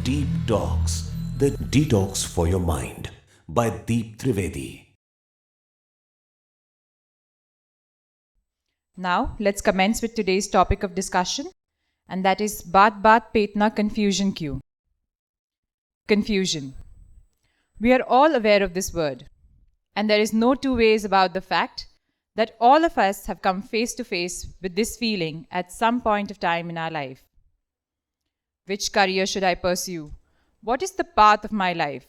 Deep Talks, the detox for your mind by Deep Trivedi. Now, let's commence with today's topic of discussion, and that is Baat Baat Petna Confusion Cue. Confusion. We are all aware of this word, and there is no two ways about the fact that all of us have come face to face with this feeling at some point of time in our life. Which career should I pursue? What is the path of my life?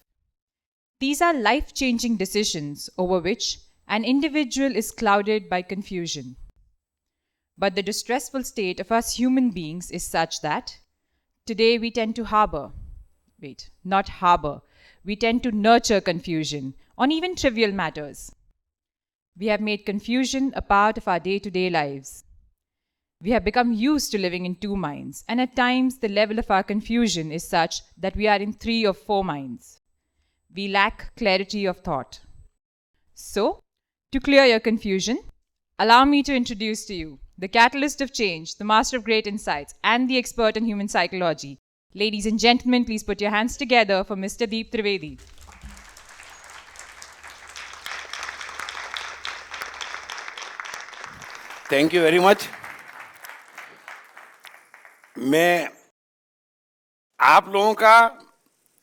These are life changing decisions over which an individual is clouded by confusion. But the distressful state of us human beings is such that today we tend to we tend to nurture confusion on even trivial matters. We have made confusion a part of our day to day lives. We have become used to living in two minds, and at times the level of our confusion is such that we are in 3 or 4 minds. We lack clarity of thought. So, to clear your confusion, allow me to introduce to you the catalyst of change, the master of great insights, and the expert in human psychology. Ladies and gentlemen, please put your hands together for Mr. Deep Trivedi. Thank you very much. मैं आप लोगों का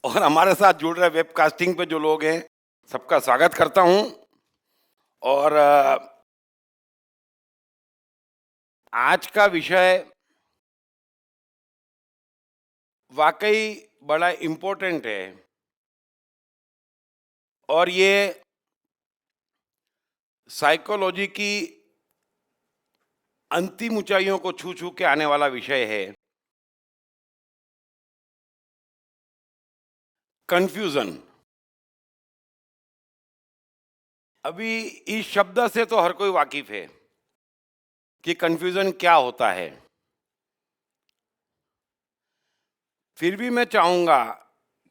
और हमारे साथ जुड़ रहे webcasting पे जो लोग हैं सबका स्वागत करता हूं. और आज का विषय वाकई बड़ा इम्पोर्टेंट है और ये साइकोलॉजी की अंतिम ऊंचाइयों को छू छू के आने वाला विषय है. कंफ्यूजन. अभी इस शब्द से तो हर कोई वाकिफ है कि कंफ्यूजन क्या होता है. फिर भी मैं चाहूंगा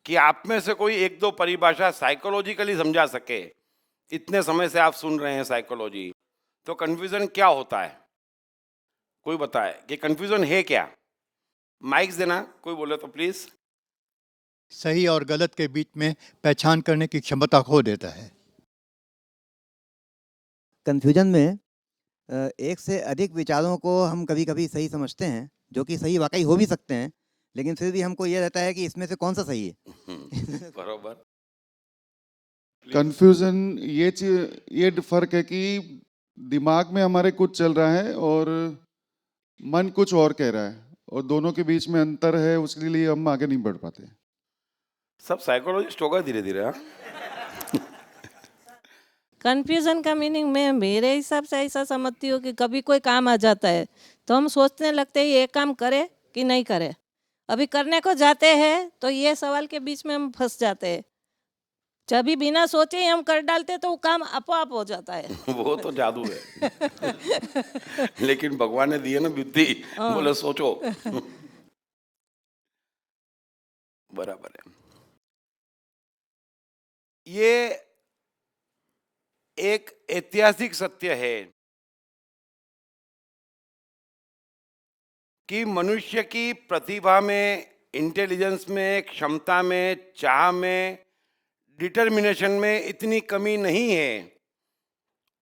कि आप में से कोई एक दो परिभाषा साइकोलॉजिकली समझा सके. इतने समय से आप सुन रहे हैं साइकोलॉजी, तो कंफ्यूजन क्या होता है कोई बताए कि कंफ्यूजन है क्या. माइक्स देना कोई बोले तो प्लीज. सही और गलत के बीच में पहचान करने की क्षमता खो देता है. कन्फ्यूजन में एक से अधिक विचारों को हम कभी कभी सही समझते हैं, जो कि सही वाकई हो भी सकते हैं, लेकिन फिर भी हमको ये रहता है कि इसमें से कौन सा सही है. बरोबर. कंफ्यूजन ये फर्क है कि दिमाग में हमारे कुछ चल रहा है और मन कुछ और कह रहा है, और दोनों के बीच में अंतर है. उसके लिए हम आगे नहीं बढ़ पाते. सब साइकोलॉजिस्ट होगा धीरे धीरे. कन्फ्यूज़न का मीनिंग मैं मेरे हिसाब से ऐसा समझती हूँ कि कभी कोई काम आ जाता है तो हम सोचने लगते हैं ये काम करे कि नहीं करे. अभी करने को जाते हैं तो ये सवाल के बीच में हम फंस जाते हैं. जब भी बिना सोचे ही हम कर डालते तो वो काम अपो-आप हो जाता है. वो तो जादू है. लेकिन भगवान ने दिए ना बुद्धि, बोले सोचो. बराबर है. ये एक ऐतिहासिक सत्य है कि मनुष्य की प्रतिभा में, इंटेलिजेंस में, क्षमता में, चाह में, डिटर्मिनेशन में इतनी कमी नहीं है.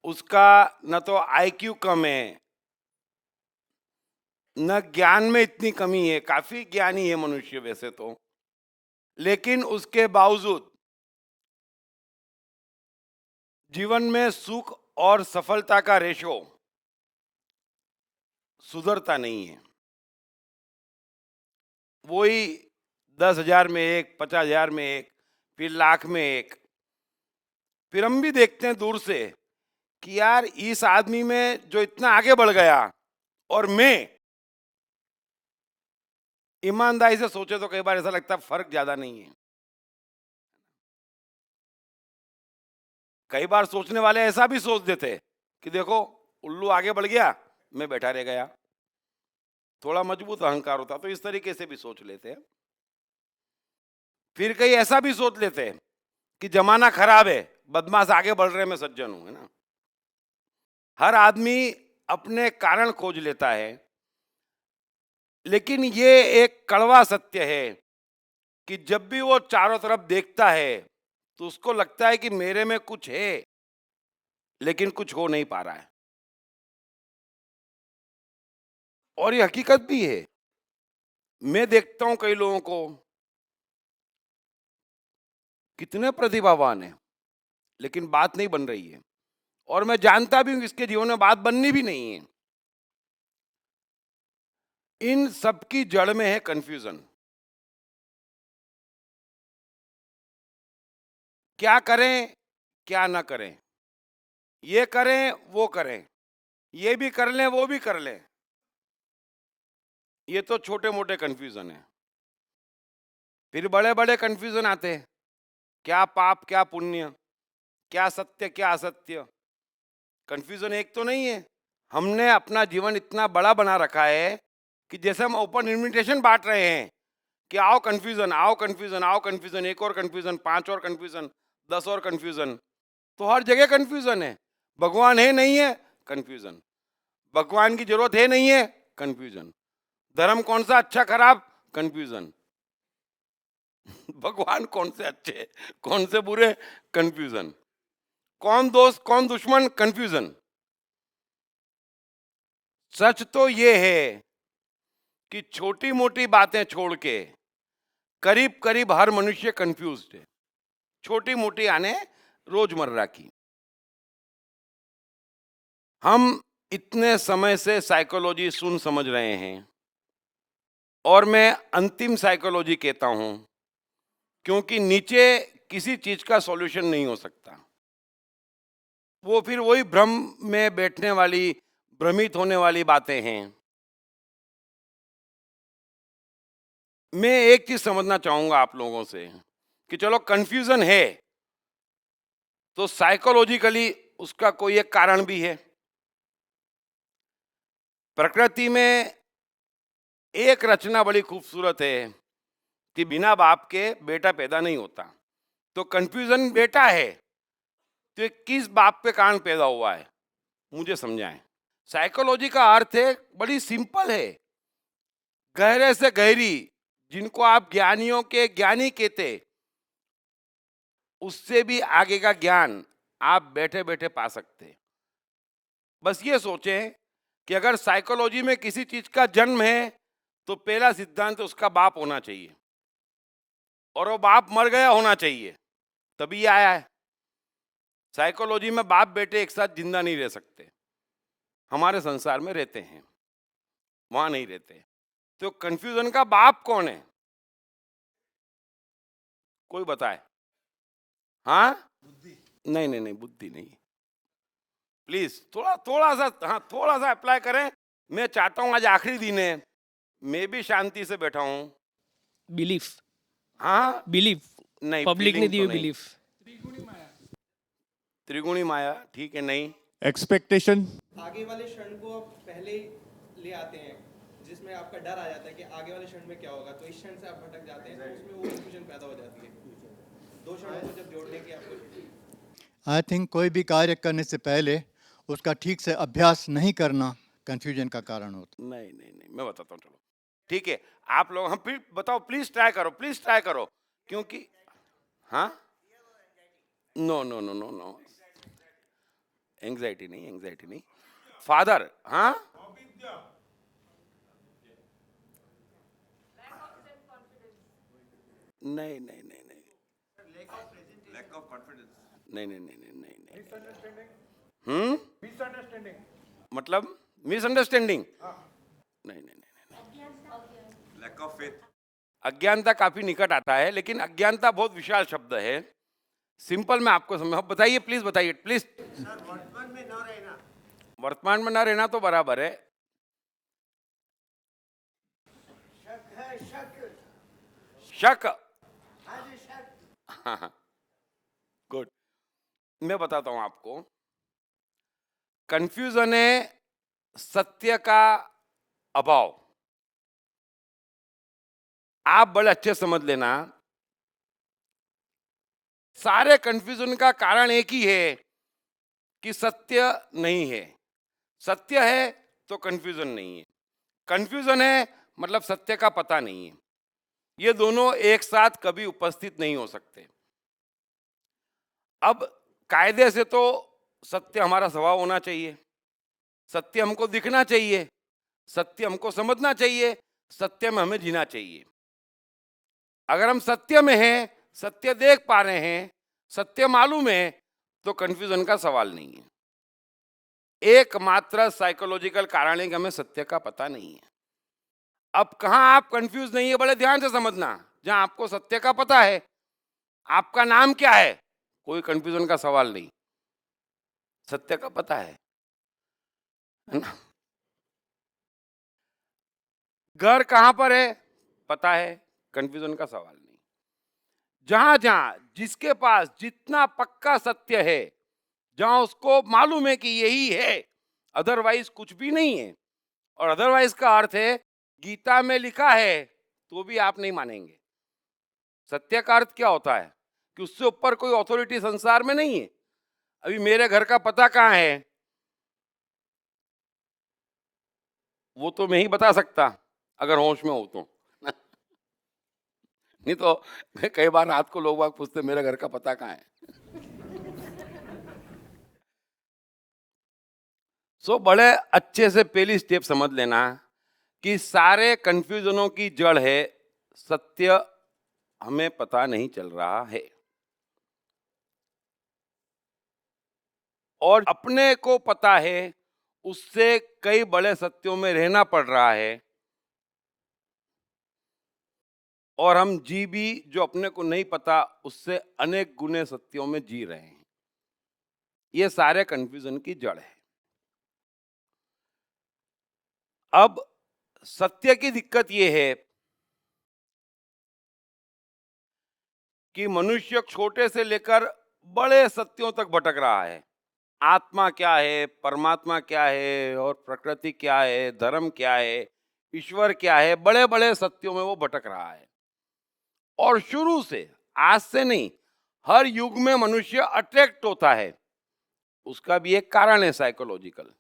उसका न तो आईक्यू कम है, न ज्ञान में इतनी कमी है. काफी ज्ञानी है मनुष्य वैसे तो, लेकिन उसके बावजूद जीवन में सुख और सफलता का रेशो सुधरता नहीं है. वही 10,000 में एक, 50,000 में एक, फिर लाख में एक. फिर हम भी देखते हैं दूर से कि यार इस आदमी में जो इतना आगे बढ़ गया और मैं, ईमानदारी से सोचे तो कई बार ऐसा लगता है फर्क ज्यादा नहीं है. कई बार सोचने वाले ऐसा भी सोच देते कि देखो उल्लू आगे बढ़ गया, मैं बैठा रह गया. थोड़ा मजबूत अहंकार होता तो इस तरीके से भी सोच लेते हैं. फिर कई ऐसा भी सोच लेते हैं कि जमाना खराब है, बदमाश आगे बढ़ रहे, मैं सज्जन हूं, है ना. हर आदमी अपने कारण खोज लेता है, लेकिन ये एक कड़वा सत्य है कि जब भी वो चारों तरफ देखता है तो उसको लगता है कि मेरे में कुछ है लेकिन कुछ हो नहीं पा रहा है। और ये हकीकत भी है। मैं देखता हूं कई लोगों को, कितने प्रतिभावान है लेकिन बात नहीं बन रही है, और मैं जानता भी हूं कि इसके जीवन में बात बननी भी नहीं है। इन सब की जड़ में है कंफ्यूजन। क्या करें क्या ना करें, ये करें वो करें, ये भी कर लें वो भी कर लें, ये तो छोटे मोटे कंफ्यूजन है। फिर बड़े बड़े कंफ्यूजन आते हैं, क्या पाप क्या पुण्य, क्या सत्य क्या असत्य। कंफ्यूजन एक तो नहीं है। हमने अपना जीवन इतना बड़ा बना रखा है कि जैसे हम ओपन इन्विटेशन बांट रहे हैं कि आओ कंफ्यूजन आओ कंफ्यूजन आओ कंफ्यूजन, एक और कंफ्यूजन, 5 और कंफ्यूजन, 10 और कंफ्यूजन। तो हर जगह कंफ्यूजन है। भगवान है नहीं है, कंफ्यूजन। भगवान की जरूरत है नहीं है, कंफ्यूजन। धर्म कौन सा अच्छा खराब, कंफ्यूजन। भगवान कौन से अच्छे कौन से बुरे, कंफ्यूजन। कौन दोस्त कौन दुश्मन, कंफ्यूजन। सच तो ये है कि छोटी मोटी बातें छोड़ के करीब करीब हर मनुष्य कंफ्यूज्ड है। छोटी मोटी आने रोजमर्रा की। हम इतने समय से साइकोलॉजी सुन समझ रहे हैं, और मैं अंतिम साइकोलॉजी कहता हूं क्योंकि नीचे किसी चीज का सॉल्यूशन नहीं हो सकता। वो फिर वही भ्रम में बैठने वाली, भ्रमित होने वाली बातें हैं। मैं एक चीज समझना चाहूंगा आप लोगों से कि चलो कंफ्यूजन है तो साइकोलॉजिकली उसका कोई एक कारण भी है। प्रकृति में एक रचना बड़ी खूबसूरत है कि बिना बाप के बेटा पैदा नहीं होता। तो कंफ्यूजन बेटा है तो ये किस बाप के कारण पैदा हुआ है, मुझे समझाएं। साइकोलॉजी का अर्थ है बड़ी सिंपल है, गहरे से गहरी, जिनको आप ज्ञानियों के ज्ञानी कहते, उससे भी आगे का ज्ञान आप बैठे बैठे पा सकते। बस ये सोचें कि अगर साइकोलॉजी में किसी चीज का जन्म है तो पहला सिद्धांत उसका बाप होना चाहिए, और वो बाप मर गया होना चाहिए तभी ये आया है। साइकोलॉजी में बाप बेटे एक साथ जिंदा नहीं रह सकते। हमारे संसार में रहते हैं, वहां नहीं रहते। तो कंफ्यूजन का बाप कौन है, कोई बताए? हाँ, नहीं नहीं नहीं, बुद्धि नहीं। प्लीज थोड़ा सा, हाँ थोड़ा सा अप्लाई करें। मैं चाहता हूं आज आखिरी दिन है, मैं भी शांति से बैठा हूं। बिलीफ, हाँ बिलीफ नहीं, पब्लिक ने feeling दी तो हुई नहीं। बिलीफ। त्रिगुणी माया, ठीक है, नहीं। एक्सपेक्टेशन। आगे वाले क्षण को आप पहले ही ले आते हैं, जिसमें आपका डर आ जाता है कि आगे वाले क्षण में क्या होगा, तो इस क्षण से आप भटक जाते हैं, तो उसमें वो कंफ्यूजन पैदा हो जाती है। दो क्षणों को जब जोड़ने की आपको, आई थिंक कोई भी कार्य करने से पहले उसका ठीक से अभ्यास नहीं करना कंफ्यूजन का कारण होता। नहीं नहीं नहीं, मैं बताता हूँ, चलो ठीक है। आप लोग हम फिर बताओ, प्लीज ट्राई करो, प्लीज ट्राई करो, क्योंकि हाँ, no no no no no, anxiety नहीं, एंग्जाइटी नहीं। फादर, हाँ, नहीं नहीं नहीं नहीं, नहीं नहीं नहीं नहीं नहीं नहीं, मतलब मिसअंडरस्टैंडिंग, नहीं नहीं नहीं, लैक ऑफ फेथ। अज्ञानता काफी निकट आता है, लेकिन अज्ञानता बहुत विशाल शब्द है। सिंपल में आपको समझ, बताइए प्लीज, बताइए प्लीज। वर्तमान में ना रहना, वर्तमान में ना रहना तो बराबर है। शक, हाँ, गुड। मैं बताता हूं आपको, कंफ्यूजन है सत्य का अभाव। आप बड़े अच्छे समझ लेना, सारे कंफ्यूजन का कारण एक ही है कि सत्य नहीं है। सत्य है तो कंफ्यूजन नहीं है, कंफ्यूजन है मतलब सत्य का पता नहीं है। ये दोनों एक साथ कभी उपस्थित नहीं हो सकते। अब कायदे से तो सत्य हमारा स्वभाव होना चाहिए, सत्य हमको दिखना चाहिए, सत्य हमको समझना चाहिए, सत्य में हमें जीना चाहिए। अगर हम सत्य में हैं, सत्य देख पा रहे हैं, सत्य मालूम है, तो कंफ्यूजन का सवाल नहीं है। एकमात्र साइकोलॉजिकल कारण है कि हमें सत्य का पता नहीं है। अब कहां आप कंफ्यूज नहीं है, बड़े ध्यान से समझना। जहां आपको सत्य का पता है, आपका नाम क्या है, कोई कंफ्यूजन का सवाल नहीं, सत्य का पता है ना? घर कहां पर है, पता है, कंफ्यूजन का सवाल नहीं। जहां जहां जिसके पास जितना पक्का सत्य है, जहां उसको मालूम है कि यही है, अदरवाइज कुछ भी नहीं है, और अदरवाइज का अर्थ है गीता में लिखा है तो भी आप नहीं मानेंगे। सत्य का अर्थ क्या होता है कि उससे ऊपर कोई अथॉरिटी संसार में नहीं है। अभी मेरे घर का पता कहाँ है वो तो मैं ही बता सकता, अगर होश में हो तो। नहीं तो कई बार रात को लोग बाग पूछते मेरे घर का पता कहाँ है। सो बड़े अच्छे से पहली स्टेप समझ लेना कि सारे कंफ्यूजनों की जड़ है सत्य हमें पता नहीं चल रहा है, और अपने को पता है उससे कई बड़े सत्यों में रहना पड़ रहा है, और हम जी भी जो अपने को नहीं पता उससे अनेक गुने सत्यों में जी रहे हैं। ये सारे कंफ्यूजन की जड़ है। अब सत्य की दिक्कत ये है कि मनुष्य छोटे से लेकर बड़े सत्यों तक भटक रहा है। आत्मा क्या है, परमात्मा क्या है, और प्रकृति क्या है, धर्म क्या है, ईश्वर क्या है, बड़े बड़े सत्यों में वो भटक रहा है। और शुरू से, आज से नहीं, हर युग में मनुष्य अट्रैक्ट होता है। उसका भी एक कारण है साइकोलॉजिकल,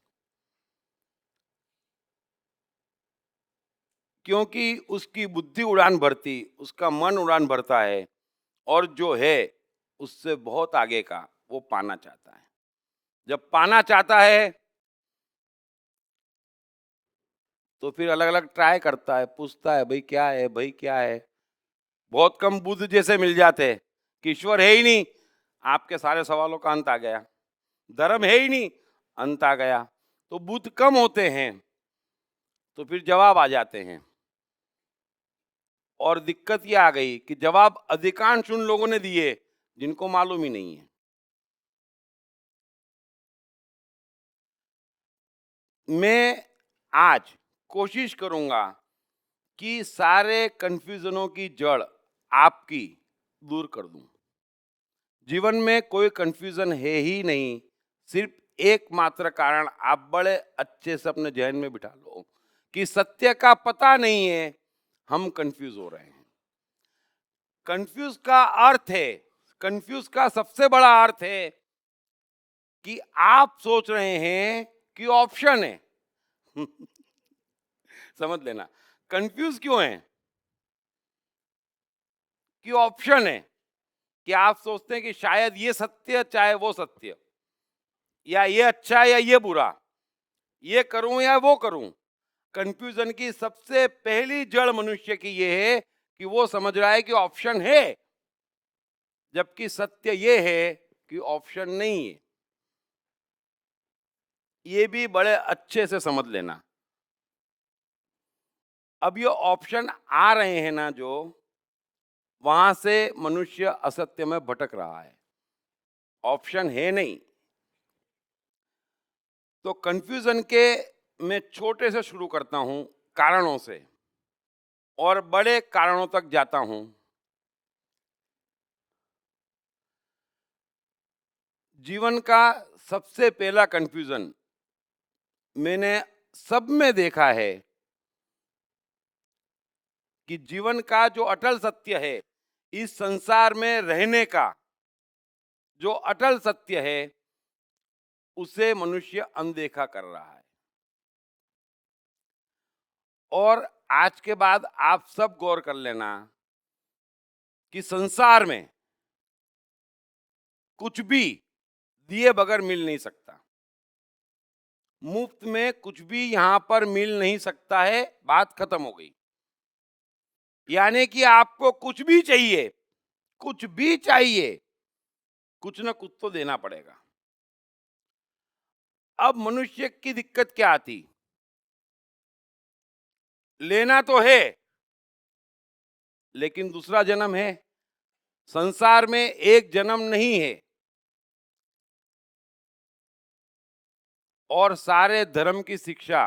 क्योंकि उसकी बुद्धि उड़ान भरती, उसका मन उड़ान भरता है, और जो है उससे बहुत आगे का वो पाना चाहता है। जब पाना चाहता है तो फिर अलग अलग ट्राई करता है, पूछता है भाई क्या है, भाई क्या है। बहुत कम बुद्ध जैसे मिल जाते हैं कि ईश्वर है ही नहीं, आपके सारे सवालों का अंत आ गया। धर्म है ही नहीं, अंत आ गया। तो बुद्ध कम होते हैं तो फिर जवाब आ जाते हैं, और दिक्कत ये आ गई कि जवाब अधिकांश उन लोगों ने दिए जिनको मालूम ही नहीं है। मैं आज कोशिश करूंगा कि सारे कंफ्यूजनों की जड़ आपकी दूर कर दूं। जीवन में कोई कंफ्यूजन है ही नहीं, सिर्फ एकमात्र कारण आप बड़े अच्छे से अपने जहन में बिठा लो कि सत्य का पता नहीं है, हम कंफ्यूज हो रहे हैं। कंफ्यूज का अर्थ है, कंफ्यूज का सबसे बड़ा अर्थ है कि आप सोच रहे हैं कि ऑप्शन है। समझ लेना, कंफ्यूज क्यों है कि ऑप्शन है, कि आप सोचते हैं कि शायद ये सत्य चाहे वो सत्य, या ये अच्छा या ये बुरा, ये करूं या वो करूं। कंफ्यूजन की सबसे पहली जड़ मनुष्य की ये है कि वो समझ रहा है कि ऑप्शन है, जबकि सत्य ये है कि ऑप्शन नहीं है। ये भी बड़े अच्छे से समझ लेना। अब ये ऑप्शन आ रहे हैं ना, जो वहां से मनुष्य असत्य में भटक रहा है, ऑप्शन है नहीं। तो कंफ्यूजन के मैं छोटे से शुरू करता हूं, कारणों से, और बड़े कारणों तक जाता हूं। जीवन का सबसे पहला कंफ्यूजन मैंने सब में देखा है कि जीवन का जो अटल सत्य है, इस संसार में रहने का जो अटल सत्य है, उसे मनुष्य अनदेखा कर रहा है। और आज के बाद आप सब गौर कर लेना कि संसार में कुछ भी दिए बगैर मिल नहीं सकता, मुफ्त में कुछ भी यहां पर मिल नहीं सकता है, बात खत्म हो गई। यानी कि आपको कुछ भी चाहिए, कुछ भी चाहिए, कुछ ना कुछ तो देना पड़ेगा। अब मनुष्य की दिक्कत क्या आती, लेना तो है लेकिन दूसरा जन्म है, संसार में एक जन्म नहीं है, और सारे धर्म की शिक्षा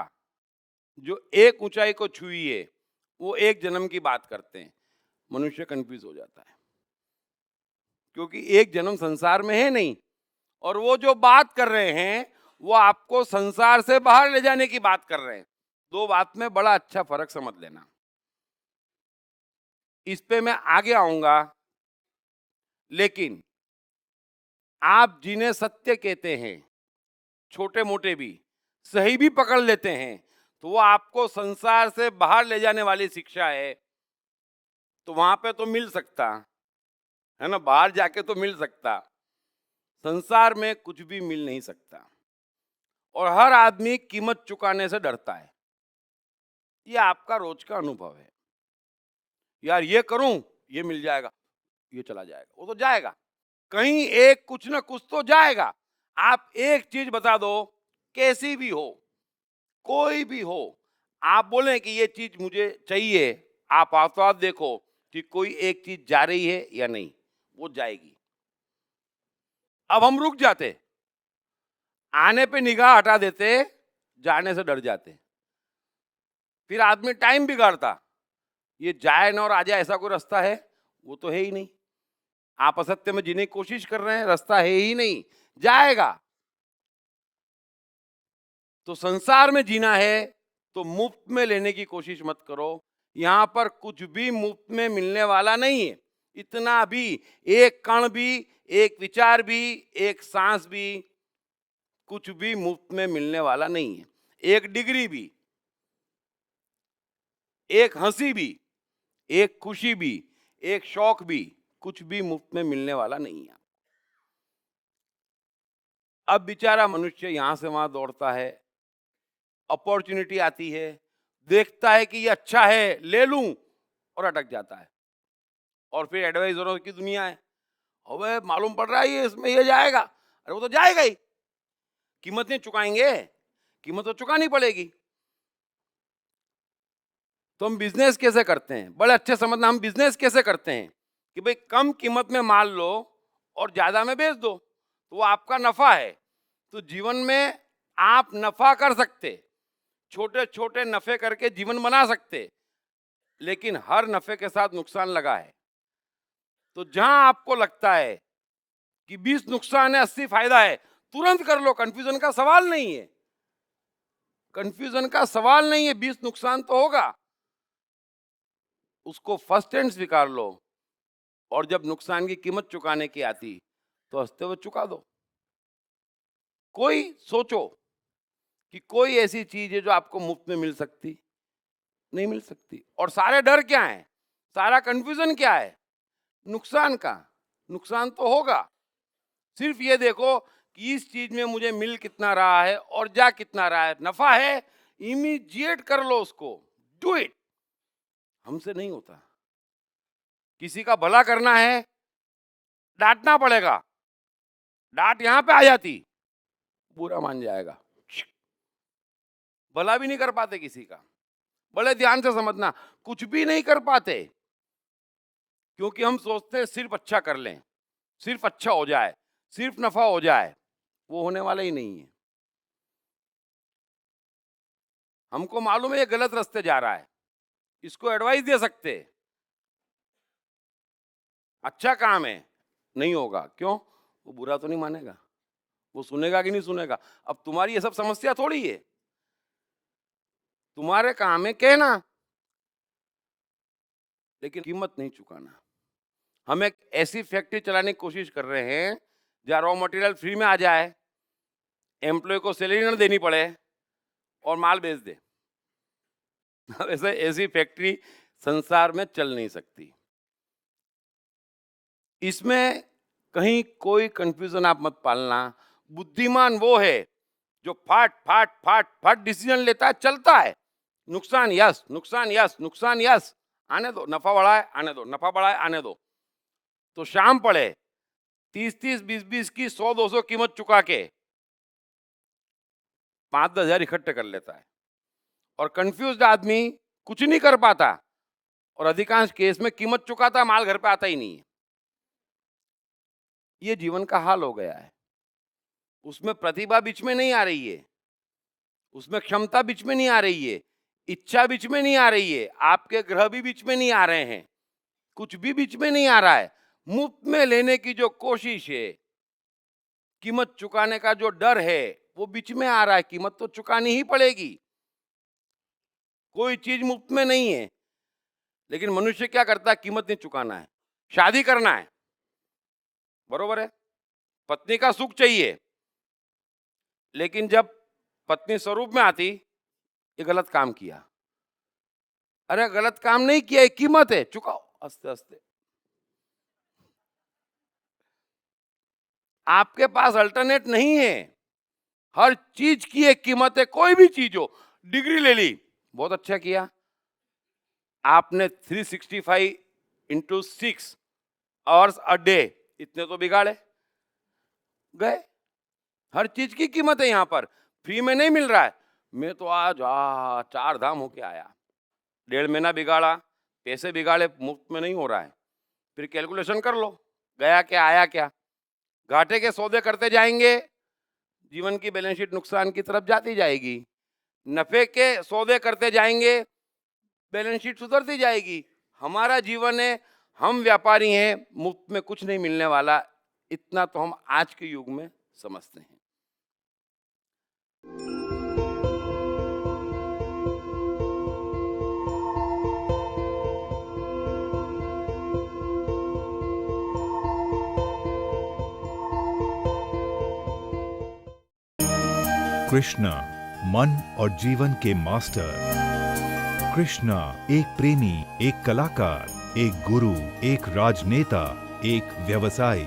जो एक ऊंचाई को छुई है वो एक जन्म की बात करते हैं। मनुष्य कंफ्यूज हो जाता है क्योंकि एक जन्म संसार में है नहीं, और वो जो बात कर रहे हैं वो आपको संसार से बाहर ले जाने की बात कर रहे हैं। दो बात में बड़ा अच्छा फर्क समझ लेना, इस पे मैं आगे आऊंगा। लेकिन आप जिन्हें सत्य कहते हैं, छोटे मोटे भी सही भी पकड़ लेते हैं, तो वो आपको संसार से बाहर ले जाने वाली शिक्षा है। तो वहां पे तो मिल सकता है ना, बाहर जाके तो मिल सकता, संसार में कुछ भी मिल नहीं सकता। और हर आदमी कीमत चुकाने से डरता है, ये आपका रोज का अनुभव है। यार ये करूं, ये मिल जाएगा, ये चला जाएगा, वो तो जाएगा, कहीं एक कुछ ना कुछ तो जाएगा। आप एक चीज बता दो, कैसी भी हो, कोई भी हो, आप बोले कि ये चीज मुझे चाहिए, आप आसपास देखो कि कोई एक चीज जा रही है या नहीं, वो जाएगी। अब हम रुक जाते, आने पे निगाह हटा देते, जाने से डर जाते, फिर आदमी टाइम बिगाड़ता, ये जाए ना और आ जाए ऐसा कोई रास्ता है, वो तो है ही नहीं। आप असत्य में जीने की कोशिश कर रहे हैं, रास्ता है ही नहीं, जाएगा। तो संसार में जीना है तो मुफ्त में लेने की कोशिश मत करो, यहां पर कुछ भी मुफ्त में मिलने वाला नहीं है। इतना भी, एक कण भी, एक विचार भी, एक सांस भी, कुछ भी मुफ्त में मिलने वाला नहीं है। एक डिग्री भी, एक हंसी भी, एक खुशी भी, एक शौक भी, कुछ भी मुफ्त में मिलने वाला नहीं है। अब बेचारा मनुष्य यहां से वहां दौड़ता है, अपॉर्चुनिटी आती है, देखता है कि ये अच्छा है, ले लूं, और अटक जाता है। और फिर एडवाइजरों की दुनिया है, अबे मालूम पड़ रहा है ये इसमें ये जाएगा, अरे वो तो जाएगा ही, कीमत नहीं चुकाएंगे, कीमत तो चुकानी पड़ेगी। तो हम बिजनेस कैसे करते हैं, बड़े अच्छे समझना, हम बिजनेस कैसे करते हैं कि भाई कम कीमत में माल लो और ज्यादा में बेच दो, तो वो आपका नफा है। तो जीवन में आप नफा कर सकते, छोटे छोटे नफे करके जीवन बना सकते, लेकिन हर नफे के साथ नुकसान लगा है। तो जहां आपको लगता है कि 20 नुकसान है 80 फायदा है, तुरंत कर लो, कंफ्यूजन का सवाल नहीं है, कंफ्यूजन का सवाल नहीं है, 20 नुकसान तो होगा, उसको फर्स्ट हैंड स्वीकार लो, और जब नुकसान की कीमत चुकाने की आती तो हंसते हुए चुका दो। कोई सोचो कि कोई ऐसी चीज है जो आपको मुफ्त में मिल सकती, नहीं मिल सकती। और सारे डर क्या है, सारा कंफ्यूजन क्या है, नुकसान का। नुकसान तो होगा, सिर्फ ये देखो कि इस चीज में मुझे मिल कितना रहा है और जा कितना रहा है। नफा है, इमीडिएट कर लो उसको, डू इट। हमसे नहीं होता, किसी का भला करना है, डांटना पड़ेगा, डांट यहां पे आ जाती, बुरा मान जाएगा, भला भी नहीं कर पाते किसी का। बड़े ध्यान से समझना, कुछ भी नहीं कर पाते, क्योंकि हम सोचते हैं सिर्फ अच्छा कर लें, सिर्फ अच्छा हो जाए, सिर्फ नफा हो जाए, वो होने वाला ही नहीं है। हमको मालूम है ये गलत रास्ते जा रहा है, इसको एडवाइस दे सकते, अच्छा काम है, नहीं होगा, क्यों, वो बुरा तो नहीं मानेगा, वो सुनेगा कि नहीं सुनेगा। अब तुम्हारी ये सब समस्या थोड़ी है, तुम्हारे काम है कहना, लेकिन कीमत नहीं चुकाना। हम एक ऐसी फैक्ट्री चलाने की कोशिश कर रहे हैं जहां रॉ मटेरियल फ्री में आ जाए, एम्प्लॉय को सैलरी न देनी पड़े और माल बेच दे। ऐसे ऐसी फैक्ट्री संसार में चल नहीं सकती। इसमें कहीं कोई कंफ्यूजन आप मत पालना। बुद्धिमान वो है जो फाट फाट फाट फाट डिसीजन लेता है, चलता है। नुकसान यस, नुकसान यस, नुकसान यस, आने दो, नफा बढ़ा है आने दो, नफा बढ़ा है आने दो। तो शाम पड़े 30-30, 20-20 की 100-200 कीमत चुका के 5-10 हजार इकट्ठे कर लेता है। और कंफ्यूज्ड आदमी कुछ नहीं कर पाता, और अधिकांश केस में कीमत चुकाता, माल घर पे आता ही नहीं है। ये जीवन का हाल हो गया है। उसमें प्रतिभा बीच में नहीं आ रही है, उसमें क्षमता बीच में नहीं आ रही है, इच्छा बीच में नहीं आ रही है, आपके ग्रह भी बीच में नहीं आ रहे हैं, कुछ भी बीच में नहीं आ रहा है। मुफ्त में लेने की जो कोशिश है, कीमत चुकाने का जो डर है, वो बीच में आ रहा है। कीमत तो चुकानी ही पड़ेगी, कोई चीज मुफ्त में नहीं है। लेकिन मनुष्य क्या करता है? कीमत नहीं चुकाना है, शादी करना है, बरोबर है, पत्नी का सुख चाहिए। लेकिन जब पत्नी स्वरूप में आती, ये गलत काम किया। अरे गलत काम नहीं किया, ये कीमत है, चुकाओ हंसते हंसते। आपके पास अल्टरनेट नहीं है, हर चीज की एक कीमत है। कोई भी चीज हो, डिग्री ले ली, बहुत अच्छा किया, आपने 365 इंटू 6 आवर्स अ डे, इतने तो बिगाड़े गए। हर चीज की कीमत है, यहां पर फ्री में नहीं मिल रहा है। मैं तो आज 4 धाम होके आया, 1.5 महीना बिगाड़ा, पैसे बिगाड़े, मुफ्त में नहीं हो रहा है। फिर कैलकुलेशन कर लो, गया क्या आया क्या। घाटे के सौदे करते जाएंगे, जीवन की बैलेंस शीट नुकसान की तरफ जाती जाएगी। नफे के सौदे करते जाएंगे, बैलेंस शीट सुधरती जाएगी। हमारा जीवन है, हम व्यापारी हैं, मुफ्त में कुछ नहीं मिलने वाला, इतना तो हम आज के युग में समझते हैं। कृष्णा, मन और जीवन के मास्टर। कृष्णा एक प्रेमी, एक कलाकार, एक गुरु, एक राजनेता, एक व्यवसायी।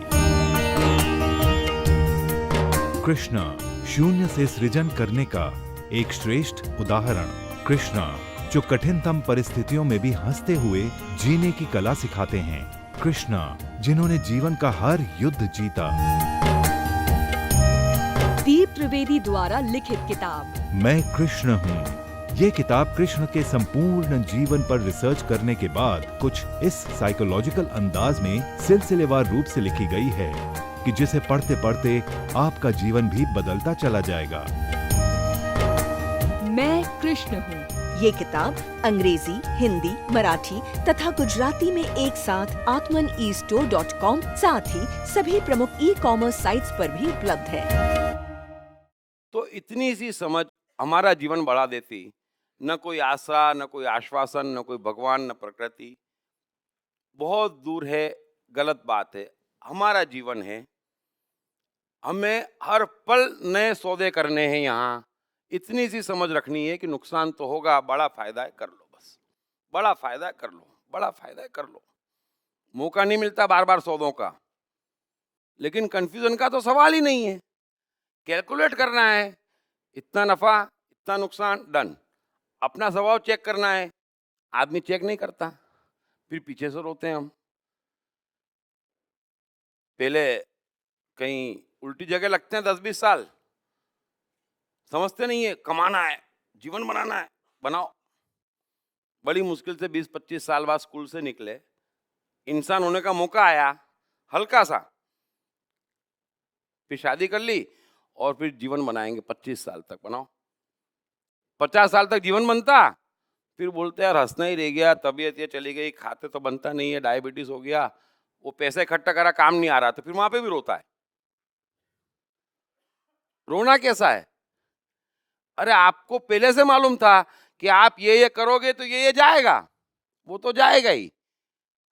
कृष्णा शून्य से सृजन करने का एक श्रेष्ठ उदाहरण। कृष्णा जो कठिनतम परिस्थितियों में भी हंसते हुए जीने की कला सिखाते हैं। कृष्णा जिन्होंने जीवन का हर युद्ध जीता। दीप त्रिवेदी द्वारा लिखित किताब मैं कृष्ण हूँ। ये किताब कृष्ण के संपूर्ण जीवन पर रिसर्च करने के बाद कुछ इस साइकोलॉजिकल अंदाज में सिलसिलेवार रूप से लिखी गई है कि जिसे पढ़ते पढ़ते आपका जीवन भी बदलता चला जाएगा। मैं कृष्ण हूँ। ये किताब अंग्रेजी, हिंदी, मराठी तथा गुजराती में एक साथ atmanestore.com साथ ही सभी प्रमुख ई-कॉमर्स साइट्स पर भी उपलब्ध है। तो इतनी सी समझ हमारा जीवन बढ़ा देती। न कोई आशा, न कोई आश्वासन, न कोई भगवान, न प्रकृति, बहुत दूर है, गलत बात है। हमारा जीवन है, हमें हर पल नए सौदे करने हैं। यहाँ इतनी सी समझ रखनी है कि नुकसान तो होगा, बड़ा फायदा है, कर लो बस, बड़ा फायदा है, कर लो, बड़ा फायदा है, कर लो। मौका नहीं मिलता बार बार सौदों का, लेकिन कंफ्यूजन का तो सवाल ही नहीं है। कैलकुलेट करना है, इतना नफा, इतना नुकसान, डन। अपना स्वभाव चेक करना है, आदमी चेक नहीं करता, फिर पीछे से रोते हैं हम। पहले कहीं उल्टी जगह लगते हैं 10-20 साल, समझते नहीं है, कमाना है, जीवन बनाना है, बनाओ। बड़ी मुश्किल से 20-25 साल बाद स्कूल से निकले, इंसान होने का मौका आया हल्का सा, फिर शादी कर ली और फिर जीवन बनाएंगे 25 साल तक, बनाओ। 50 साल तक जीवन बनता, फिर बोलते यार हंसना ही रह गया, तबीयत ये चली गई, खाते तो बनता नहीं है, डायबिटीज हो गया, वो पैसे इकट्ठा करा, काम नहीं आ रहा, तो फिर वहां पे भी रोता है। रोना कैसा है? अरे आपको पहले से मालूम था कि आप ये करोगे तो ये जाएगा, वो तो जाएगा ही।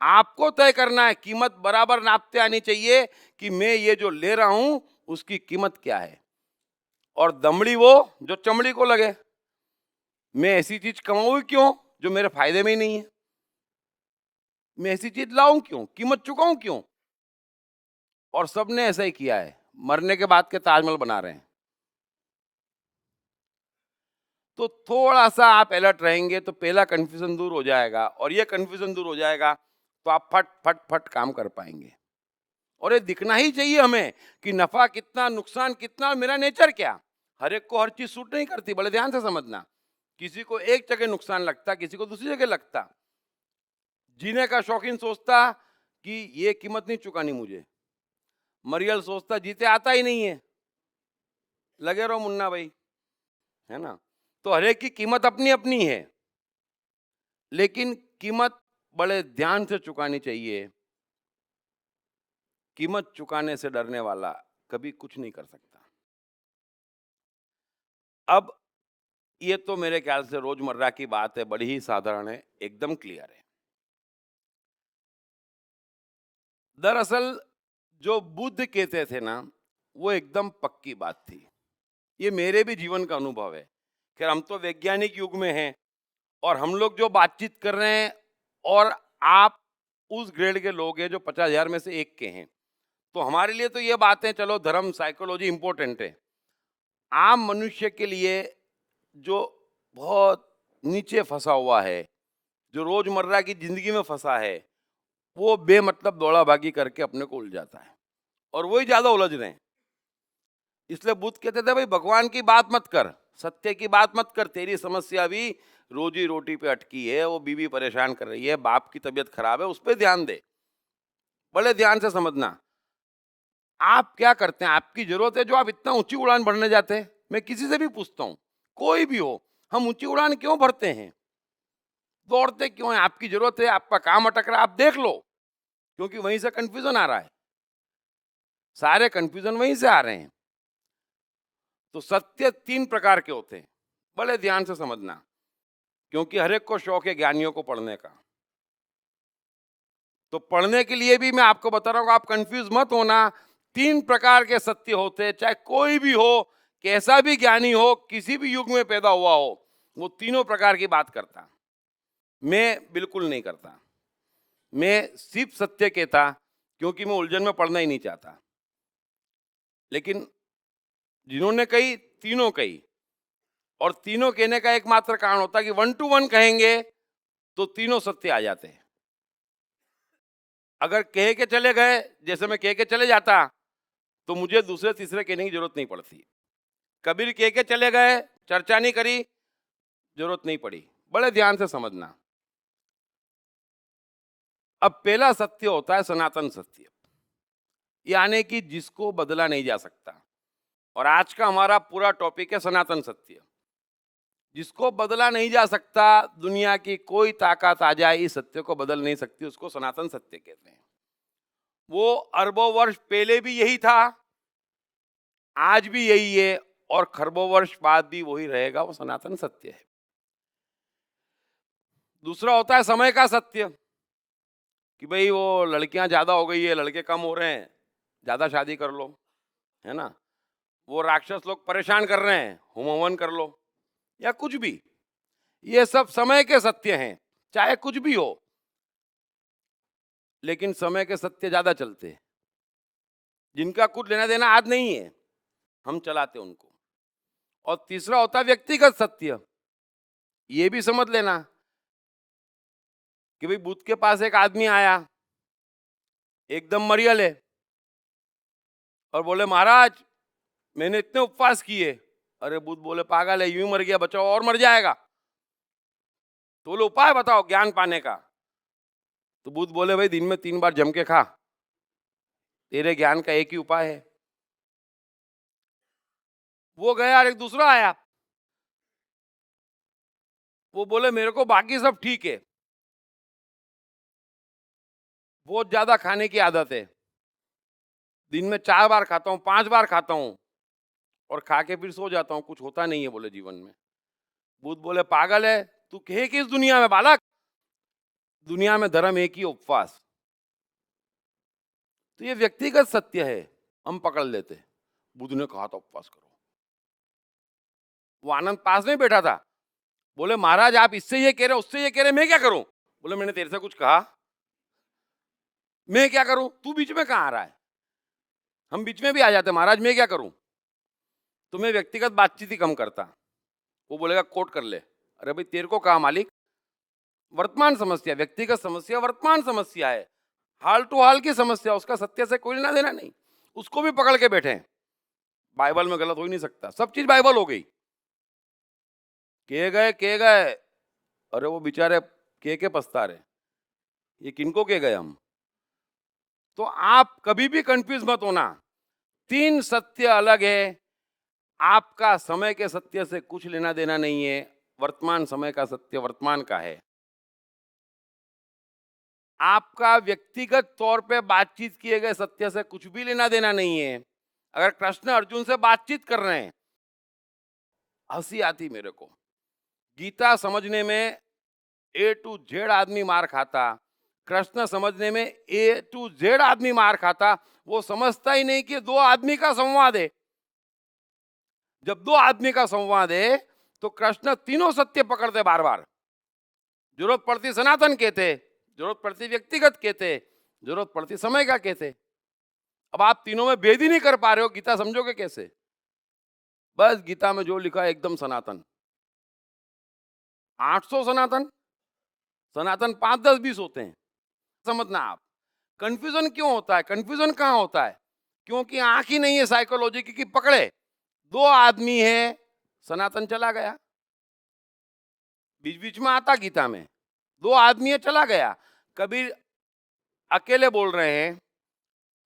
आपको तय करना है, कीमत बराबर नापते आनी चाहिए कि मैं ये जो ले रहा हूं उसकी कीमत क्या है। और दमड़ी वो जो चमड़ी को लगे, मैं ऐसी चीज कमाऊं क्यों जो मेरे फायदे में ही नहीं है, मैं ऐसी चीज लाऊं क्यों, कीमत चुकाऊं क्यों। और सबने ऐसा ही किया है, मरने के बाद के ताजमहल बना रहे हैं। तो थोड़ा सा आप अलर्ट रहेंगे तो पहला कंफ्यूजन दूर हो जाएगा, और ये कंफ्यूजन दूर हो जाएगा तो आप फट फट फट काम कर पाएंगे। और ये दिखना ही चाहिए हमें कि नफा कितना, नुकसान कितना, और मेरा नेचर क्या। हर एक को हर चीज सूट नहीं करती, बड़े ध्यान से समझना। किसी को एक जगह नुकसान लगता, किसी को दूसरी जगह लगता। जीने का शौकीन सोचता कि ये कीमत नहीं चुकानी मुझे, मरियल सोचता जीते आता ही नहीं है, लगे रहो मुन्ना भाई, है ना। तो हर एक की कीमत अपनी अपनी है, लेकिन कीमत बड़े ध्यान से चुकानी चाहिए। कीमत चुकाने से डरने वाला कभी कुछ नहीं कर सकता। अब ये तो मेरे ख्याल से रोजमर्रा की बात है, बड़ी ही साधारण है, एकदम क्लियर है। दरअसल जो बुद्ध कहते थे ना, वो एकदम पक्की बात थी। ये मेरे भी जीवन का अनुभव है कि हम तो वैज्ञानिक युग में हैं, और हम लोग जो बातचीत कर रहे हैं, और आप उस ग्रेड के लोग हैं जो 50,000 में से एक के हैं, तो हमारे लिए तो ये बातें, चलो धर्म साइकोलॉजी इंपॉर्टेंट है। आम मनुष्य के लिए जो बहुत नीचे फंसा हुआ है, जो रोजमर्रा की जिंदगी में फंसा है, वो बेमतलब दौड़ा भागी करके अपने को उलझाता है, और वही ज्यादा उलझ रहे हैं। इसलिए बुद्ध कहते थे भाई भगवान की बात मत कर, सत्य की बात मत कर, तेरी समस्या भी रोजी रोटी पे अटकी है, वो बीवी परेशान कर रही है, बाप की तबीयत खराब है, उस पर ध्यान दे। बड़े ध्यान से समझना, आप क्या करते हैं, आपकी जरूरत है जो आप इतना ऊंची उड़ान भरने जाते हैं। मैं किसी से भी पूछता हूं, कोई भी हो, हम ऊंची उड़ान क्यों भरते हैं, दौड़ते क्यों हैं? आपकी जरूरत है, आपका काम अटक रहा है, आप देख लो, क्योंकि वहीं से कंफ्यूजन आ रहा है, सारे कंफ्यूजन वहीं से आ रहे हैं। तो सत्य 3 प्रकार के होते हैं, बड़े ध्यान से समझना, क्योंकि हर एक को शौक है ज्ञानियों को पढ़ने का। तो पढ़ने के लिए भी मैं आपको बता रहा हूं, आप कंफ्यूज मत होना। 3 प्रकार के सत्य होते हैं, चाहे कोई भी हो, कैसा भी ज्ञानी हो, किसी भी युग में पैदा हुआ हो, वो तीनों प्रकार की बात करता। मैं बिल्कुल नहीं करता, मैं सिर्फ सत्य कहता, क्योंकि मैं उलझन में पढ़ना ही नहीं चाहता। लेकिन जिन्होंने कही, तीनों कही, और तीनों कहने का एकमात्र कारण होता है कि 1 to 1 कहेंगे तो तीनों सत्य आ जाते हैं। अगर कह के चले गए, जैसे मैं कह के चले जाता, तो मुझे दूसरे तीसरे कहने की जरूरत नहीं पड़ती। कबीर कह के चले गए, चर्चा नहीं करी, जरूरत नहीं पड़ी। बड़े ध्यान से समझना। अब पहला सत्य होता है सनातन सत्य, यानी कि जिसको बदला नहीं जा सकता। और आज का हमारा पूरा टॉपिक है सनातन सत्य। जिसको बदला नहीं जा सकता, दुनिया की कोई ताकत आ जाए इस सत्य को बदल नहीं सकती, उसको सनातन सत्य कहते हैं। वो अरबों वर्ष पहले भी यही था, आज भी यही है, और खरबों वर्ष बाद भी वही रहेगा, वो सनातन सत्य है। दूसरा होता है समय का सत्य, कि भाई वो लड़कियां ज्यादा हो गई है, लड़के कम हो रहे हैं, ज्यादा शादी कर लो, है ना। वो राक्षस लोग परेशान कर रहे हैं, होम हवन कर लो, या कुछ भी। ये सब समय के सत्य हैं, चाहे कुछ भी हो, लेकिन समय के सत्य ज्यादा चलते हैं। जिनका कुछ लेना देना आज नहीं है, हम चलाते उनको। और तीसरा होता है व्यक्तिगत सत्य। ये भी समझ लेना कि भाई बुद्ध के पास एक आदमी आया, एकदम मरियल है, और बोले महाराज मैंने इतने उपवास किए। अरे बुद्ध बोले पागल है, यूं ही मर गया, बचाओ और मर जाएगा। तो बोले उपाय बताओ ज्ञान पाने का। तो बुद्ध बोले भाई दिन में 3 बार जम के खा, तेरे ज्ञान का एक ही उपाय है। वो गया और एक दूसरा आया, वो बोले मेरे को बाकी सब ठीक है, बहुत ज्यादा खाने की आदत है, दिन में 4 बार खाता हूं, 5 बार खाता हूं, और खा के फिर सो जाता हूं, कुछ होता नहीं है बोले जीवन में। बुद्ध बोले पागल है तू, कहे किस दुनिया में बालक, दुनिया में धर्म एक ही, उपवास। तो ये व्यक्तिगत सत्य है, हम पकड़ लेते। बुद्ध ने कहा था उपवास करो। वो आनंद पास में बैठा था, बोले महाराज आप इससे ये कह रहे, उससे ये कह रहे, मैं क्या करूं। बोले मैंने तेरे से कुछ कहा, मैं क्या करूं, तू बीच में कहां आ रहा है। हम बीच में भी आ जाते, महाराज मैं क्या करूं, तो मैं व्यक्तिगत बातचीत ही कम करता। वो बोलेगा कोट कर ले, अरे भाई तेरे को कहा मालिक, वर्तमान समस्या, व्यक्तिगत समस्या वर्तमान समस्या है, हाल टू हाल की समस्या, उसका सत्य से कोई लेना देना नहीं, उसको भी पकड़ के बैठे हैं। बाइबल में गलत हो ही नहीं सकता, सब चीज बाइबल हो गई। के गए, अरे वो बेचारे के पछता रहे, ये किनको के गए हम। तो आप कभी भी कंफ्यूज मत होना, 3 सत्य अलग है, आपका समय के सत्य से कुछ लेना देना नहीं है, वर्तमान समय का सत्य वर्तमान का है। आपका व्यक्तिगत तौर पे बातचीत किए गए सत्य से कुछ भी लेना देना नहीं है। अगर कृष्ण अर्जुन से बातचीत कर रहे हैं, हंसी आती मेरे को, गीता समझने में A to Z आदमी मार खाता, कृष्ण समझने में A to Z आदमी मार खाता। वो समझता ही नहीं कि 2 आदमी का संवाद है। जब 2 आदमी का संवाद है तो कृष्ण तीनों सत्य पकड़ते बार बार, जरूरत पड़ती सनातन कहते, जरूरत पड़ती व्यक्तिगत कहते, जरूरत पड़ती समय का कहते। अब आप तीनों में भेद ही नहीं कर पा रहे हो, गीता समझोगे कैसे? बस गीता में जो लिखा है एकदम सनातन, 800 सनातन, सनातन 5, 10, 20 होते हैं। समझना आप, कंफ्यूजन क्यों होता है? कंफ्यूजन कहां होता है? क्योंकि आंख ही नहीं है साइकोलॉजी की पकड़े। 2 आदमी है, सनातन चला गया, बीच बीच में आता गीता में, 2 आदमी है चला गया। कबीर अकेले बोल रहे हैं,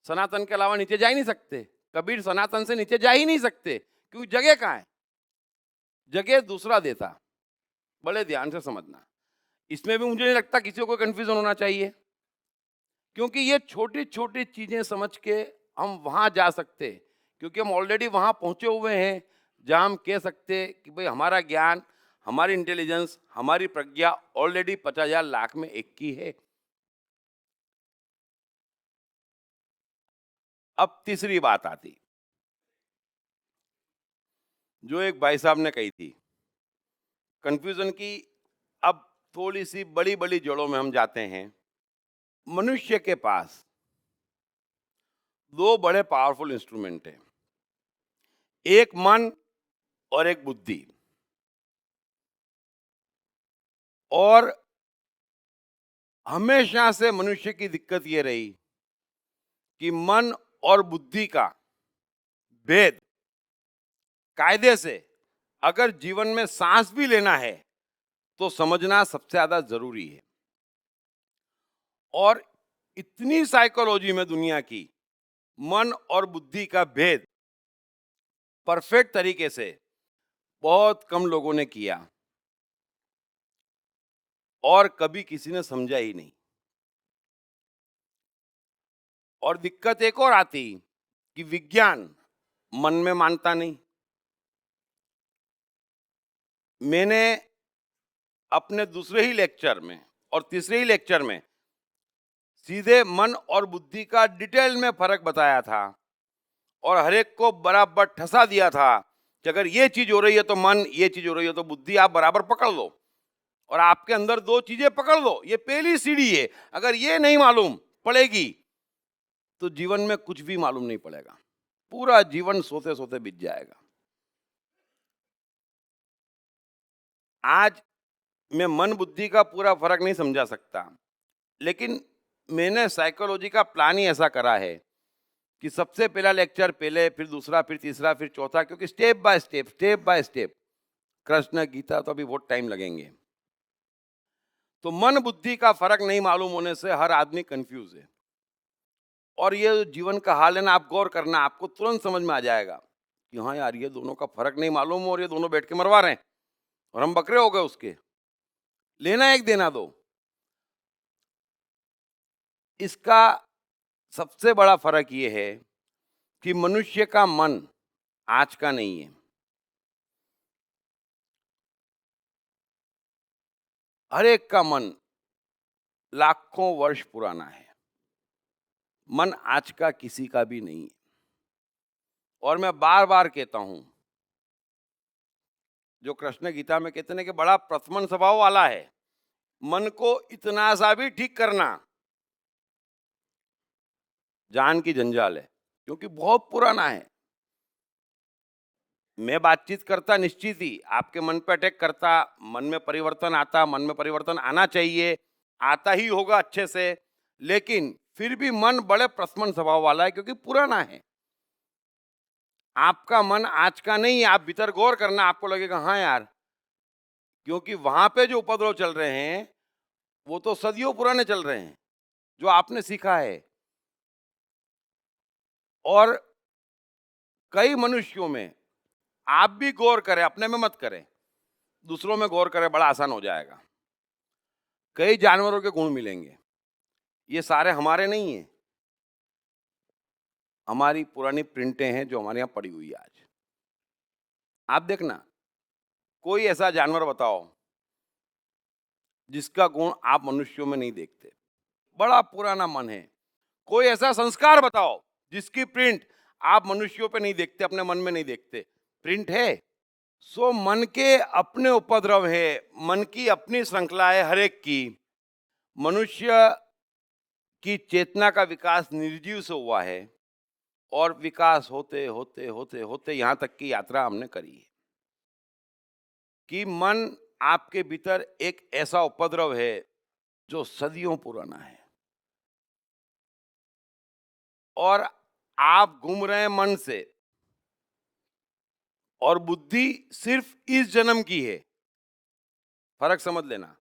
सनातन के अलावा नीचे जा ही नहीं सकते, कबीर सनातन से नीचे जा ही नहीं सकते, क्योंकि जगह कहां है? जगह दूसरा देता। बड़े ध्यान से समझना, इसमें भी मुझे नहीं लगता किसी को कंफ्यूजन होना चाहिए, क्योंकि ये छोटी छोटी चीजें समझ के हम वहां जा सकते, क्योंकि हम ऑलरेडी वहां पहुंचे हुए हैं जहां हम कह सकते कि भाई हमारा ज्ञान, हमारी इंटेलिजेंस, हमारी प्रज्ञा ऑलरेडी 50,000 लाख में एक की है। अब तीसरी बात आती, जो एक भाई साहब ने कही थी कंफ्यूजन की। अब थोड़ी सी बड़ी बड़ी जड़ों में हम जाते हैं। मनुष्य के पास 2 बड़े पावरफुल इंस्ट्रूमेंट हैं, एक मन और एक बुद्धि। और हमेशा से मनुष्य की दिक्कत ये रही कि मन और बुद्धि का भेद कायदे से अगर जीवन में सांस भी लेना है तो समझना सबसे ज्यादा जरूरी है। और इतनी साइकोलॉजी में दुनिया की मन और बुद्धि का भेद परफेक्ट तरीके से बहुत कम लोगों ने किया और कभी किसी ने समझा ही नहीं। और दिक्कत एक और आती कि विज्ञान मन में मानता नहीं। मैंने अपने दूसरे ही लेक्चर में और तीसरे ही लेक्चर में सीधे मन और बुद्धि का डिटेल में फर्क बताया था और हर एक को बराबर ठसा दिया था कि अगर ये चीज हो रही है तो मन, ये चीज हो रही है तो बुद्धि, आप बराबर पकड़ लो और आपके अंदर 2 चीजें पकड़ लो। ये पहली सीढ़ी है। अगर ये नहीं मालूम पड़ेगी तो जीवन में कुछ भी मालूम नहीं पड़ेगा, पूरा जीवन सोते सोते बीत जाएगा। आज मैं मन बुद्धि का पूरा फर्क नहीं समझा सकता, लेकिन मैंने साइकोलॉजी का प्लान ही ऐसा करा है कि सबसे पहला लेक्चर पहले, फिर दूसरा, फिर तीसरा, फिर चौथा, क्योंकि step by step Krishna Gita तो अभी बहुत टाइम लगेंगे। तो मन बुद्धि का फर्क नहीं मालूम होने से हर आदमी कंफ्यूज है। और ये जीवन का हाल है ना, आप गौर करना, आपको तुरंत समझ में आ जाएगा कि हाँ यार, ये दोनों का फर्क नहीं मालूम और ये दोनों बैठ के मरवा रहे हैं और हम बकरे हो गए उसके। लेना एक देना दो। इसका सबसे बड़ा फर्क ये है कि मनुष्य का मन आज का नहीं है। हर एक का मन लाखों वर्ष पुराना है। मन आज का किसी का भी नहीं है। और मैं बार बार कहता हूं, जो कृष्ण गीता में कहते हैं कि बड़ा प्रथमन स्वभाव वाला है, मन को इतना सा भी ठीक करना जान की जंजाल है। क्योंकि बहुत पुराना है। मैं बातचीत करता निश्चित ही आपके मन पे अटैक करता, मन में परिवर्तन आता, मन में परिवर्तन आना चाहिए, आता ही होगा अच्छे से, लेकिन फिर भी मन बड़े प्रशमन स्वभाव वाला है क्योंकि पुराना है। आपका मन आज का नहीं है, आप भीतर गौर करना, आपको लगेगा हाँ यार, क्योंकि वहां पे जो उपद्रव चल रहे हैं वो तो सदियों पुराने चल रहे हैं, जो आपने सीखा है। और कई मनुष्यों में आप भी गौर करें, अपने में मत करें, दूसरों में गौर करें, बड़ा आसान हो जाएगा। कई जानवरों के गुण मिलेंगे, ये सारे हमारे नहीं हैं, हमारी पुरानी प्रिंटें हैं जो हमारे यहाँ पड़ी हुई है आज। आप देखना, कोई ऐसा जानवर बताओ जिसका गुण आप मनुष्यों में नहीं देखते, बड़ा पुराना मन है। कोई ऐसा संस्कार बताओ जिसकी प्रिंट आप मनुष्यों पे नहीं देखते, अपने मन में नहीं देखते, प्रिंट है। सो मन के अपने उपद्रव है, मन की अपनी श्रृंखला है हर एक की। मनुष्य की चेतना का विकास निर्जीव से हुआ है और विकास होते होते होते होते यहां तक की यात्रा हमने करी है कि मन आपके भीतर एक ऐसा उपद्रव है जो सदियों पुराना है और आप घूम रहे हैं मन से, और बुद्धि सिर्फ इस जन्म की है। फर्क समझ लेना।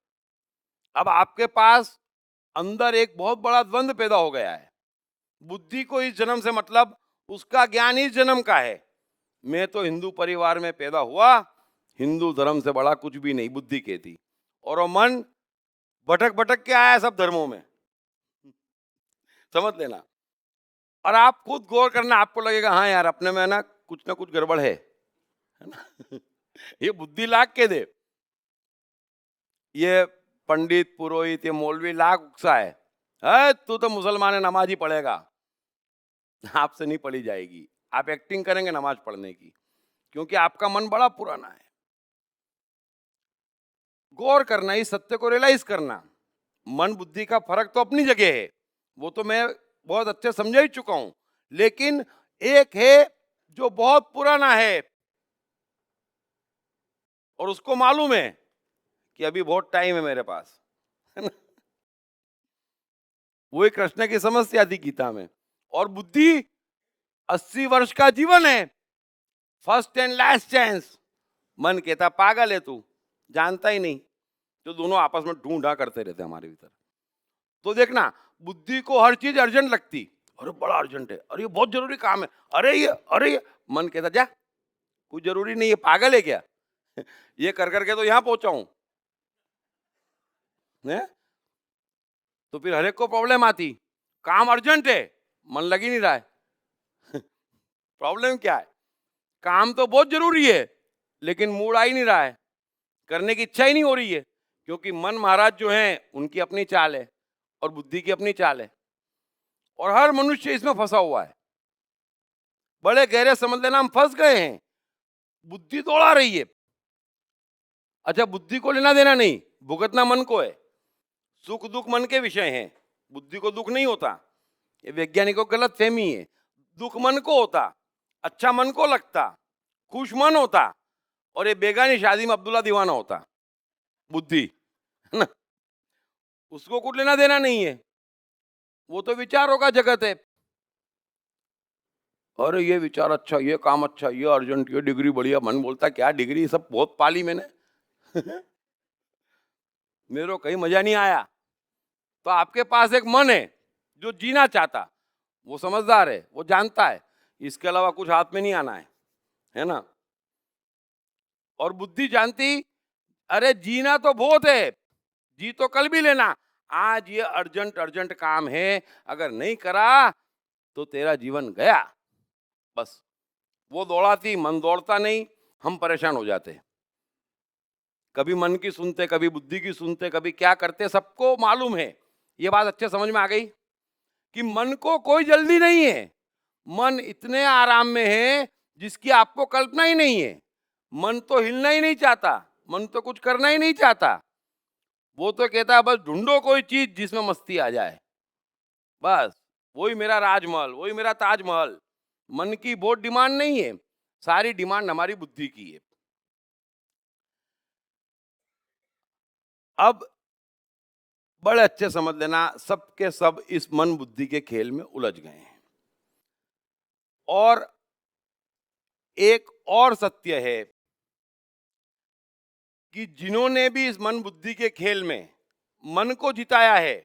अब आपके पास अंदर एक बहुत बड़ा द्वंद्व पैदा हो गया है। बुद्धि को इस जन्म से मतलब उसका ज्ञान इस जन्म का है। मैं तो हिंदू परिवार में पैदा हुआ, हिंदू धर्म से बड़ा कुछ भी नहीं, बुद्धि कहती। और वो मन भटक भटक के आया सब धर्मों में, समझ लेना। और आप खुद गौर करना, आपको लगेगा हाँ यार अपने में ना कुछ गड़बड़ है ना। ये बुद्धि लाग के दे, ये पंडित पुरोहित ये मौलवी लाख उकसा है, तू तो मुसलमान है, नमाज ही पढ़ेगा। आपसे नहीं पढ़ी जाएगी, आप एक्टिंग करेंगे नमाज पढ़ने की, क्योंकि आपका मन बड़ा पुराना है। गौर करना, इस सत्य को रियलाइज करना। मन बुद्धि का फर्क तो अपनी जगह है, वो तो मैं बहुत अच्छे समझा ही चुका हूं, लेकिन एक है जो बहुत पुराना है और उसको मालूम है कि अभी बहुत टाइम है मेरे पास, है ना। वही कृष्ण की समस्या थी गीता में। और बुद्धि 80 वर्ष का जीवन है, फर्स्ट एंड लास्ट चांस। मन कहता पागल है तू, जानता ही नहीं। तो दोनों आपस में ढूंढा करते रहते हमारे भीतर। तो देखना, बुद्धि को हर चीज अर्जेंट लगती, अरे बड़ा अर्जेंट है, अरे ये बहुत जरूरी काम है, अरे ये मन कहता जा कुछ जरूरी नहीं है, पागल है क्या। ये कर करके तो यहां पहुंचा हूं। तो फिर हर एक को प्रॉब्लम आती, काम अर्जेंट है, मन लग ही नहीं रहा है। प्रॉब्लम क्या है, काम तो बहुत जरूरी है लेकिन मूड आ ही नहीं रहा है, करने की इच्छा ही नहीं हो रही है, क्योंकि मन महाराज जो हैं उनकी अपनी चाल है और बुद्धि की अपनी चाल है। और हर मनुष्य इसमें फंसा हुआ है। बड़े गहरे समझ लेना, हम फंस गए हैं, बुद्धि दौड़ा रही है। अच्छा, बुद्धि को लेना देना नहीं, भुगतना मन को है। सुख दुख मन के विषय हैं, बुद्धि को दुख नहीं होता, ये वैज्ञानिकों की गलत फहमी है। दुख मन को होता, अच्छा मन को लगता, खुश मन होता, और ये बेगानी शादी में अब्दुल्ला दीवाना होता बुद्धि, है ना। उसको कुछ लेना देना नहीं है, वो तो विचारों का जगत है। अरे ये विचार अच्छा, ये काम अच्छा, ये अर्जेंट, ये डिग्री बढ़िया। मन बोलता क्या डिग्री, सब बहुत पाली मैंने। मेरे को कहीं मजा नहीं आया। तो आपके पास एक मन है जो जीना चाहता, वो समझदार है, वो जानता है इसके अलावा कुछ हाथ में नहीं आना है ना। और बुद्धि जानती, अरे जीना तो बहुत है, जी तो कल भी लेना, आज ये अर्जेंट काम है, अगर नहीं करा तो तेरा जीवन गया। बस वो दौड़ाती, मन दौड़ता नहीं, हम परेशान हो जाते। कभी मन की सुनते, कभी बुद्धि की सुनते, कभी क्या करते, सबको मालूम है। ये बात अच्छे समझ में आ गई कि मन को कोई जल्दी नहीं है, मन इतने आराम में है जिसकी आपको कल्पना ही नहीं है। मन तो हिलना ही नहीं चाहता, मन तो कुछ करना ही नहीं चाहता, वो तो कहता है बस ढूंढो कोई चीज जिसमें मस्ती आ जाए, बस वही मेरा राजमहल, वही मेरा ताजमहल। मन की बहुत डिमांड नहीं है, सारी डिमांड हमारी बुद्धि की है। अब बड़े अच्छे समझ लेना, सबके सब इस मन बुद्धि के खेल में उलझ गए हैं। और एक और सत्य है कि जिन्होंने भी इस मन बुद्धि के खेल में मन को जिताया है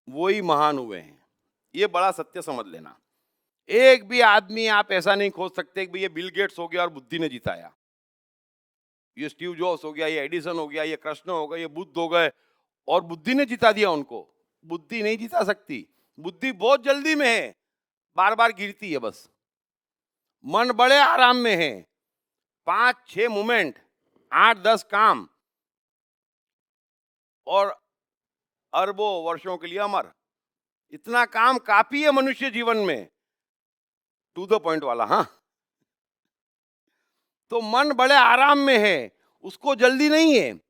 वो ही महान हुए हैं। ये बड़ा सत्य समझ लेना। एक भी आदमी आप ऐसा नहीं खोज सकते कि भाई ये बिल गेट्स हो गया और बुद्धि ने जिताया, ये स्टीव जॉब्स हो गया, ये एडिसन हो गया, ये कृष्ण हो गए, ये बुद्ध हो गए और बुद्धि ने जिता दिया उनको। बुद्धि नहीं जिता सकती। बुद्धि बहुत जल्दी में है, बार बार गिरती है बस। मन बड़े आराम में है, 5-6 मूवमेंट, 8-10 काम और अरबों वर्षों के लिए अमर। इतना काम काफी है मनुष्य जीवन में, टू द पॉइंट वाला। हाँ, तो मन बड़े आराम में है, उसको जल्दी नहीं है।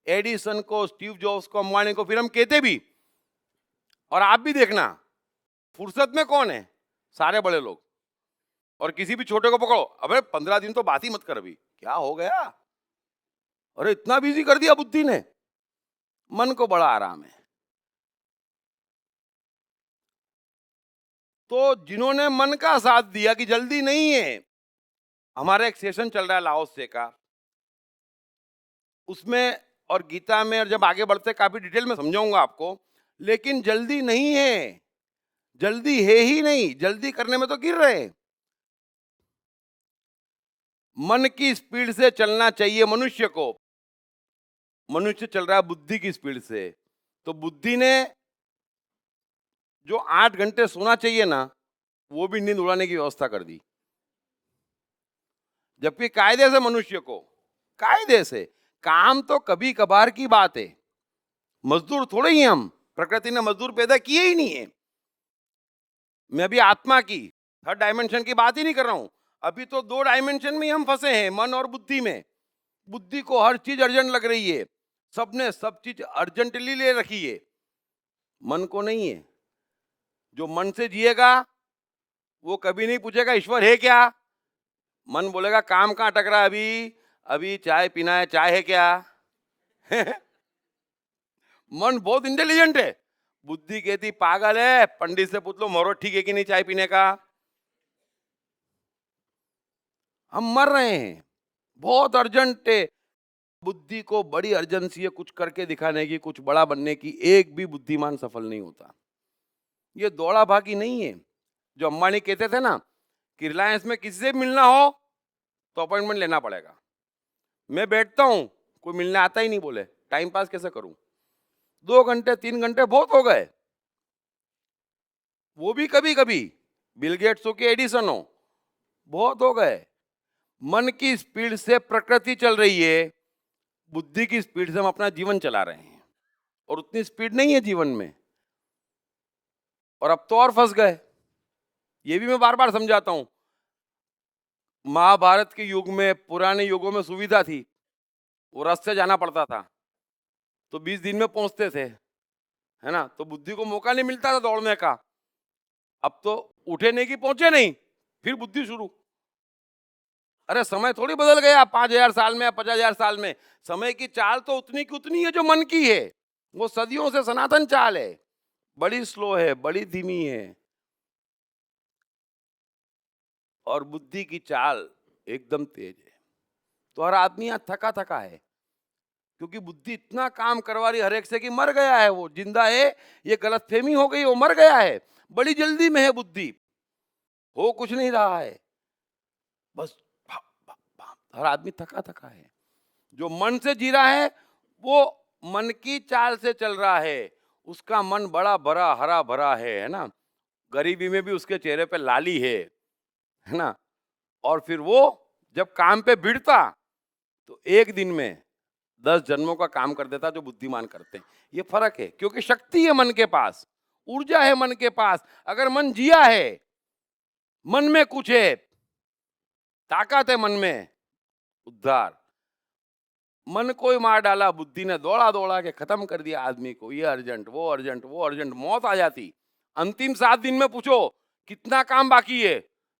एडिसन को, स्टीव जॉब्स को, अंबानी को फिर हम कहते भी, और आप भी देखना फुर्सत में कौन है? सारे बड़े लोग। और किसी भी छोटे को पकड़ो, अबे 15 दिन तो बात ही मत कर, अभी क्या हो गया? अरे इतना बिजी कर दिया बुद्धि ने। मन को बड़ा आराम है। तो जिन्होंने मन का साथ दिया कि जल्दी नहीं है, हमारा एक सेशन चल रहा है लाओस से का, उसमें और गीता में, और जब आगे बढ़ते काफी डिटेल में समझाऊंगा आपको, लेकिन जल्दी नहीं है, जल्दी है ही नहीं। जल्दी करने में तो गिर रहे हैं। मन की स्पीड से चलना चाहिए मनुष्य को। मनुष्य चल रहा है बुद्धि की स्पीड से। तो बुद्धि ने जो 8 घंटे सोना चाहिए ना, वो भी नींद उड़ाने की व्यवस्था कर दी। जबकि कायदे से मनुष्य को, कायदे से, काम तो कभी कभार की बात है। मजदूर थोड़े ही हम, प्रकृति ने मजदूर पैदा किए ही नहीं है। मैं अभी आत्मा की, 3rd डायमेंशन की बात ही नहीं कर रहा हूं। अभी तो 2 डायमेंशन में हम फंसे हैं, मन और बुद्धि में। बुद्धि को हर चीज अर्जेंट लग रही है, सबने सब चीज अर्जेंटली ले रखी है। मन को नहीं है। जो मन से जिएगा वो कभी नहीं पूछेगा ईश्वर है क्या। मन बोलेगा काम कहाँ अटक रहा है, अभी अभी चाय पीना है, चाय है क्या? मन बहुत इंटेलिजेंट है। बुद्धि कहती पागल है, पंडित से पूछ लो मोरो ठीक है कि नहीं चाय पीने का। हम मर रहे हैं, बहुत अर्जेंट है। बुद्धि को बड़ी अर्जेंसी है कुछ करके दिखाने की, कुछ बड़ा बनने की। एक भी बुद्धिमान सफल नहीं होता। ये दौड़ा भागी नहीं है। जो अंबानी कहते थे ना कि रिलायंस में किसी से मिलना हो तो अपॉइंटमेंट लेना पड़ेगा। मैं बैठता हूं, कोई मिलने आता ही नहीं, बोले टाइम पास कैसे करूं? 2 घंटे 3 घंटे बहुत हो गए। वो भी कभी कभी बिल गेट्स हो कि एडिसन हो, बहुत हो गए। मन की स्पीड से प्रकृति चल रही है, बुद्धि की स्पीड से हम अपना जीवन चला रहे हैं, और उतनी स्पीड नहीं है जीवन में। और अब तो और फंस गए। ये भी मैं बार बार समझाता हूं। महाभारत के युग में, पुराने युगों में सुविधा थी, वो रथ से जाना पड़ता था तो 20 दिन में पहुंचते थे, है ना। तो बुद्धि को मौका नहीं मिलता था दौड़ने का। अब तो उठे नहीं कि पहुंचे नहीं, फिर बुद्धि शुरू। अरे समय थोड़ी बदल गया 5000 साल में या 50,000 साल में। समय की चाल तो उतनी की उतनी है जो मन की है। वो सदियों से सनातन चाल है, बड़ी स्लो है, बड़ी धीमी है। और बुद्धि की चाल एकदम तेज है। तो हर आदमी यहाँ थका थका है, क्योंकि बुद्धि इतना काम करवा रही हर एक से कि मर गया है। वो जिंदा है, ये गलतफहमी हो गई, वो मर गया है। बड़ी जल्दी में है बुद्धि, हो कुछ नहीं रहा है, बस हर आदमी थका थका है। जो मन से जी रहा है वो मन की चाल से चल रहा है। उसका मन बड़ा भरा हरा भरा है ना। गरीबी में भी उसके चेहरे पे लाली है ना। और फिर वो जब काम पे भिड़ता तो एक दिन में 10 जन्मों का काम कर देता जो बुद्धिमान करते हैं। ये फर्क है, क्योंकि शक्ति है मन के पास, ऊर्जा है मन के पास। अगर मन जिया है, मन में कुछ है, ताकत है मन में, उद्धार। मन को ही मार डाला बुद्धि ने, दौड़ा दौड़ा के खत्म कर दिया आदमी को। ये अर्जेंट, वो अर्जेंट, वो अर्जेंट, मौत आ जाती। अंतिम 7 दिन में पूछो कितना काम बाकी है,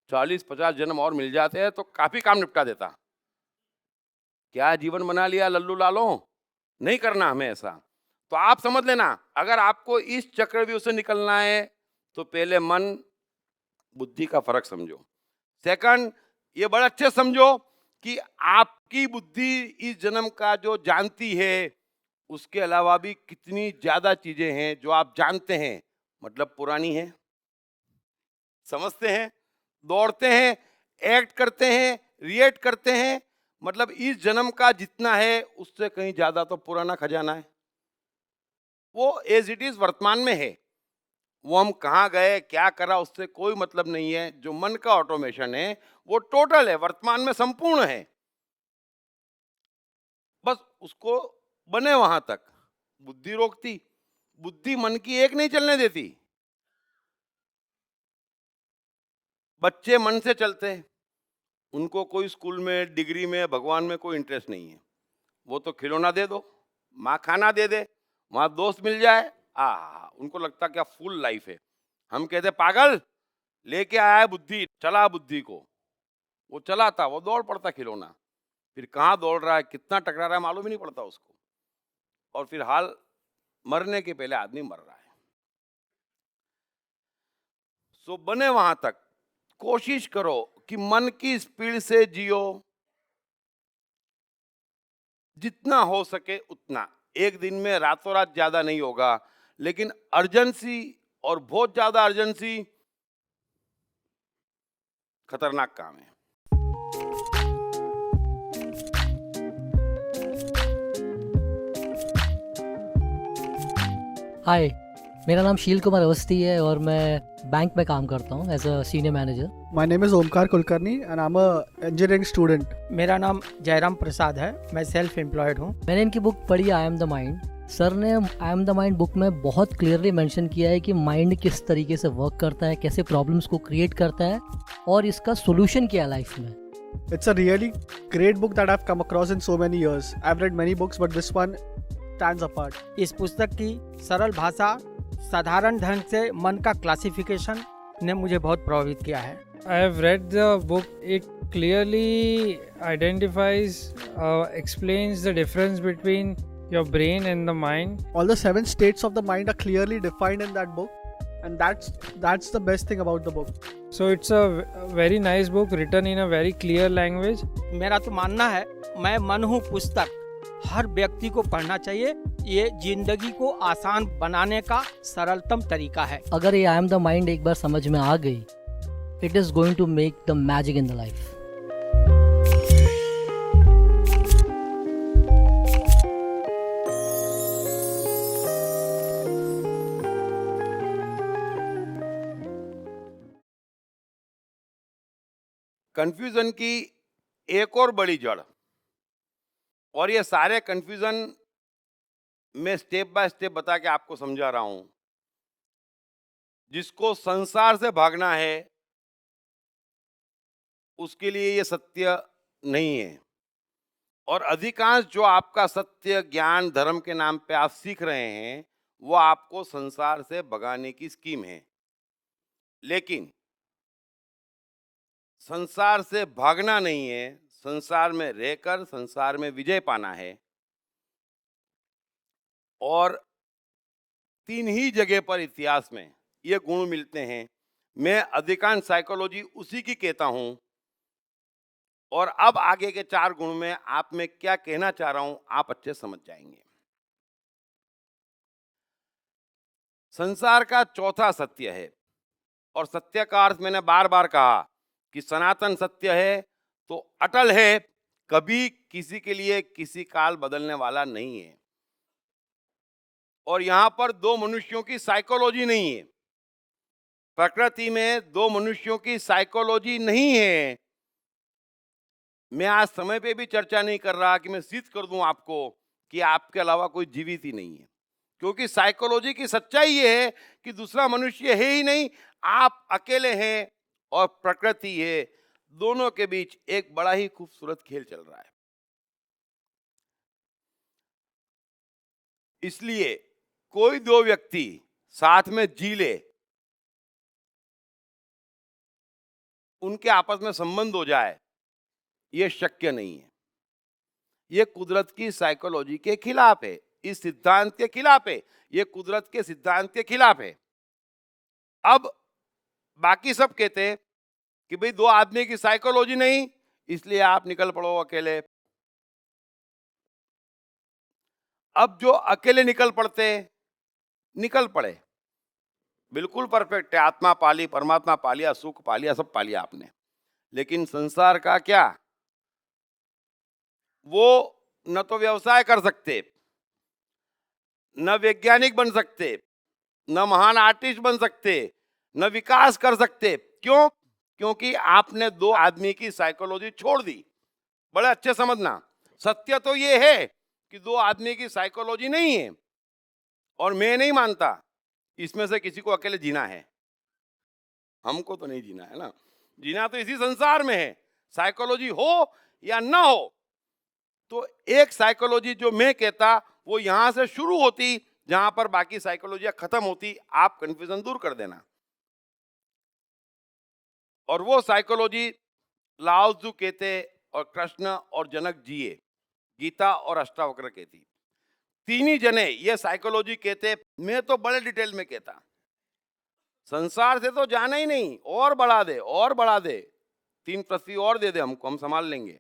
40-50 जन्म और मिल जाते हैं तो काफी काम निपटा देता। क्या जीवन बना लिया लल्लू लालों? नहीं करना हमें ऐसा। तो आप समझ लेना, अगर आपको इस चक्रव्यूह से निकलना है तो पहले मन बुद्धि का फर्क समझो। सेकंड, ये बड़ा अच्छे समझो कि आपकी बुद्धि इस जन्म का जो जानती है, उसके अलावा भी कितनी ज्यादा चीजें हैं जो आप जानते हैं, मतलब पुरानी है। समझते हैं, दौड़ते हैं, एक्ट करते हैं, रिएक्ट करते हैं, मतलब इस जन्म का जितना है उससे कहीं ज्यादा तो पुराना खजाना है। वो एज इट इज वर्तमान में है। वो हम कहाँ गए, क्या करा, उससे कोई मतलब नहीं है। जो मन का ऑटोमेशन है वो टोटल है, वर्तमान में संपूर्ण है। बस उसको बने वहां तक बुद्धि रोकती। बुद्धि मन की एक नहीं चलने देती। बच्चे मन से चलते हैं, उनको कोई स्कूल में, डिग्री में, भगवान में कोई इंटरेस्ट नहीं है। वो तो खिलौना दे दो, माँ खाना दे दे, वहां दोस्त मिल जाए, उनको लगता क्या फुल लाइफ है। हम कहते पागल, लेके आया है बुद्धि, चला बुद्धि को। वो चलाता, वो दौड़ पड़ता खिलौना, फिर कहाँ दौड़ रहा है, कितना टकरा रहा है मालूम ही नहीं पड़ता उसको। और फिर हाल मरने के पहले आदमी मर रहा है। सो बने वहां तक कोशिश करो कि मन की स्पीड से जियो, जितना हो सके उतना। एक दिन में रातों रात ज्यादा नहीं होगा, लेकिन अर्जेंसी और बहुत ज्यादा अर्जेंसी खतरनाक काम है। हाय, मेरा नाम शील कुमार अवस्थी है और मैं बैंक में काम करता हूँ as a senior manager. My name is Omkar Kulkarni and I am a engineering student. मेरा नाम जयराम प्रसाद है, मैं सेल्फ एम्प्लॉयड हूँ। मैंने इनकी बुक पढ़ी I am the mind. Sir ने I am the mind book में बहुत क्लियरली मेंशन किया है कि माइंड किस तरीके से वर्क करता है, कैसे प्रॉब्लम्स को क्रिएट करता है और इसका सोल्यूशन क्या है लाइफ में। It's a really great book that I've come across in so many years. I've read many books, but this one stands apart. इस पुस्तक की सरल भाषा, साधारण ढंग से मन का क्लासिफिकेशन ने मुझे बहुत प्रभावित किया है। I have read the book. It clearly identifies, explains the difference between your brain and the mind. All the 7 states of the mind are clearly defined in that book, and that's the best thing about the book. So it's a very nice book written in a very clear language. मेरा तो मानना है, मैं मन हूँ पुस्तक, हर व्यक्ति को पढ़ना चाहिए। ये जिंदगी को आसान बनाने का सरलतम तरीका है। अगर ये आई एम द माइंड एक बार समझ में आ गई, it is going to make the magic in the life. Confusion की एक और बड़ी जड़, और ये सारे कंफ्यूजन मैं स्टेप बाय स्टेप बता के आपको समझा रहा हूं। जिसको संसार से भागना है उसके लिए ये सत्य नहीं है। और अधिकांश जो आपका सत्य, ज्ञान, धर्म के नाम पे आप सीख रहे हैं वो आपको संसार से भगाने की स्कीम है। लेकिन संसार से भागना नहीं है, संसार में रहकर संसार में विजय पाना है। और 3 ही जगह पर इतिहास में ये गुण मिलते हैं। मैं अधिकांश साइकोलॉजी उसी की कहता हूं। और अब आगे के 4 गुण में आप मैं क्या कहना चाह रहा हूं आप अच्छे समझ जाएंगे। संसार का चौथा सत्य है, और सत्य का अर्थ मैंने बार बार कहा कि सनातन सत्य है तो अटल है, कभी किसी के लिए किसी काल बदलने वाला नहीं है। और यहां पर 2 मनुष्यों की साइकोलॉजी नहीं है, प्रकृति में 2 मनुष्यों की साइकोलॉजी नहीं है। मैं आज समय पे भी चर्चा नहीं कर रहा कि मैं सिद्ध कर दूं आपको कि आपके अलावा कोई जीवित ही नहीं है, क्योंकि साइकोलॉजी की सच्चाई ये है कि दूसरा मनुष्य है ही नहीं, आप अकेले हैं और प्रकृति है। दोनों के बीच एक बड़ा ही खूबसूरत खेल चल रहा है। इसलिए कोई 2 व्यक्ति साथ में जी ले उनके आपस में संबंध हो जाए, ये शक्य नहीं है। ये कुदरत की साइकोलॉजी के खिलाफ है, इस सिद्धांत के खिलाफ है, ये कुदरत के सिद्धांत के खिलाफ है। अब बाकी सब कहते हैं कि भाई दो आदमी की साइकोलॉजी नहीं, इसलिए आप निकल पड़ो अकेले। अब जो अकेले निकल पड़ते, निकल पड़े, बिल्कुल परफेक्ट है, आत्मा पाली, परमात्मा पालिया, सुख पालिया, सब पालिया आपने। लेकिन संसार का क्या? वो न तो व्यवसाय कर सकते, न वैज्ञानिक बन सकते, न महान आर्टिस्ट बन सकते, न विकास कर सकते। क्यों? क्योंकि आपने दो आदमी की साइकोलॉजी छोड़ दी। बड़े अच्छे समझना, सत्य तो ये है कि दो आदमी की साइकोलॉजी नहीं है, और मैं नहीं मानता इसमें से किसी को अकेले जीना है। हमको तो नहीं जीना है ना, जीना तो इसी संसार में है, साइकोलॉजी हो या ना हो। तो एक साइकोलॉजी जो मैं कहता वो यहां से शुरू होती जहां पर बाकी साइकोलॉजी खत्म होती। आप कंफ्यूजन दूर कर देना। और वो साइकोलॉजी लाओ त्सु कहते और कृष्ण और जनक जिए, गीता और अष्टावक्र कहती, तीन ही जने ये साइकोलॉजी कहते। मैं तो बड़े डिटेल में कहता, संसार से तो जाना ही नहीं, और बढ़ा दे, और बढ़ा दे, 3 पृथ्वी और दे दे हमको, हम संभाल लेंगे।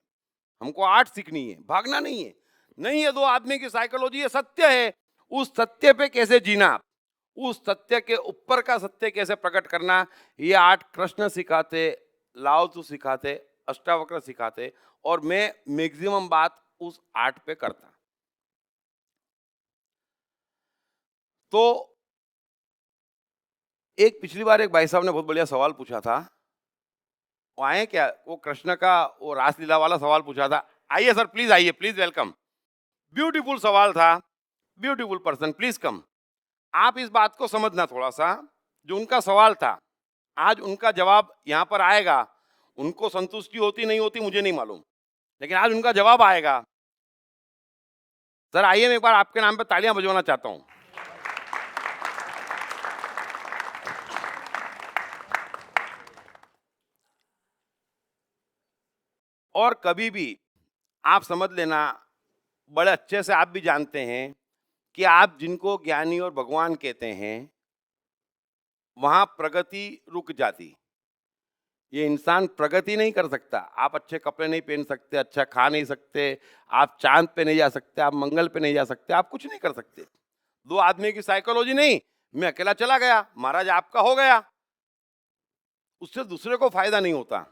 हमको आर्ट सीखनी है, भागना नहीं है। नहीं है दो आदमी की साइकोलॉजी, ये सत्य है। उस सत्य पे कैसे जीना, उस सत्य के ऊपर का सत्य कैसे प्रकट करना, ये आर्ट कृष्ण सिखाते, लाओ त्सु सिखाते, अष्टावक्र सिखाते, और मैं मैक्सिमम बात उस आर्ट पे करता। तो एक पिछली बार एक भाई साहब ने बहुत बढ़िया सवाल पूछा था, वो आए क्या? वो कृष्ण का वो रासलीला वाला सवाल पूछा था। आइए सर, प्लीज आइए, प्लीज वेलकम। ब्यूटीफुल सवाल था, ब्यूटीफुल पर्सन, प्लीज कम। आप इस बात को समझना थोड़ा सा, जो उनका सवाल था, आज उनका जवाब यहाँ पर आएगा। उनको संतुष्टि होती नहीं होती मुझे नहीं मालूम, लेकिन आज उनका जवाब आएगा। सर आइए, मैं एक बार आपके नाम पे तालियां बजवाना चाहता हूं। और कभी भी आप समझ लेना, बड़े अच्छे से आप भी जानते हैं कि आप जिनको ज्ञानी और भगवान कहते हैं, वहां प्रगति रुक जाती। ये इंसान प्रगति नहीं कर सकता। आप अच्छे कपड़े नहीं पहन सकते, अच्छा खा नहीं सकते, आप चांद पे नहीं जा सकते, आप मंगल पे नहीं जा सकते, आप कुछ नहीं कर सकते। दो आदमी की साइकोलॉजी नहीं, मैं अकेला चला गया, महाराज आपका हो गया, उससे दूसरे को फायदा नहीं होता।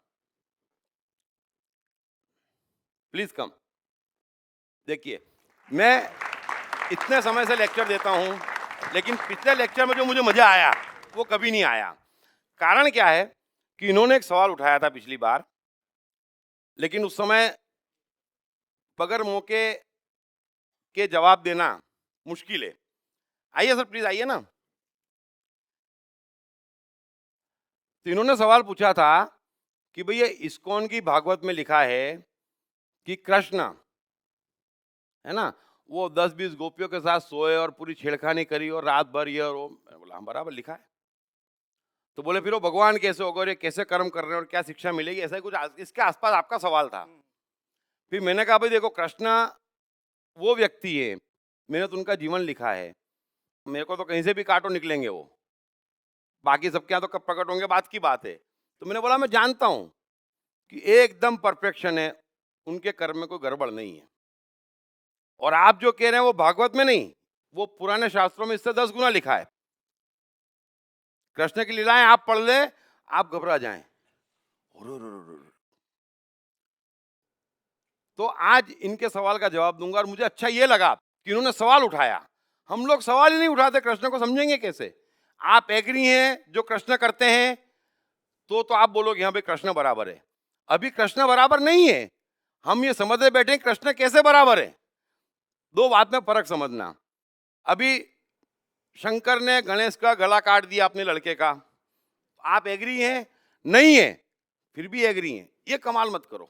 Please come. देखिए, मैं इतने समय से लेक्चर देता हूं, लेकिन पिछले लेक्चर में जो मुझे मजा आया वो कभी नहीं आया। कारण क्या है कि इन्होंने एक सवाल उठाया था पिछली बार, लेकिन उस समय बगैर मौके के जवाब देना मुश्किल है। आइए सर, प्लीज आइए ना। तो इन्होंने सवाल पूछा था कि भैया इस्कॉन की भागवत में लिखा है कि कृष्ण है ना, वो 10-20 गोपियों के साथ सोए और पूरी छेड़खानी करी और रात भर ये और वो। मैंने बोला हम बराबर लिखा है। तो बोले फिर वो भगवान कैसे होगा और ये कैसे कर्म कर रहे हैं और क्या शिक्षा मिलेगी, ऐसा ही कुछ इसके आसपास आपका सवाल था। फिर मैंने कहा भाई देखो, कृष्ण वो व्यक्ति है, मैंने तो उनका जीवन लिखा है, मेरे को तो कहीं से भी काटो निकलेंगे वो, बाकी सबके यहाँ तो कब प्रकट होंगे बात की बात है। तो मैंने बोला मैं जानता हूं कि एकदम परफेक्शन है, उनके कर्म में कोई गड़बड़ नहीं है। और आप जो कह रहे हैं वो भागवत में नहीं, वो पुराने शास्त्रों में इससे 10 गुना लिखा है। कृष्ण की लीलाएं आप पढ़ ले, आप घबरा जाएं। तो आज इनके सवाल का जवाब दूंगा, और मुझे अच्छा ये लगा कि इन्होंने सवाल उठाया। हम लोग सवाल ही नहीं उठाते, कृष्ण को समझेंगे कैसे? आप एग्री हैं जो कृष्ण करते हैं तो आप बोलोगे हाँ भाई कृष्ण बराबर है। अभी कृष्ण बराबर नहीं है, हम ये समझते बैठे कृष्ण कैसे बराबर है। दो बात में फर्क समझना। अभी शंकर ने गणेश का गला काट दिया अपने लड़के का, आप एग्री हैं? नहीं है, फिर भी एग्री हैं, ये कमाल मत करो।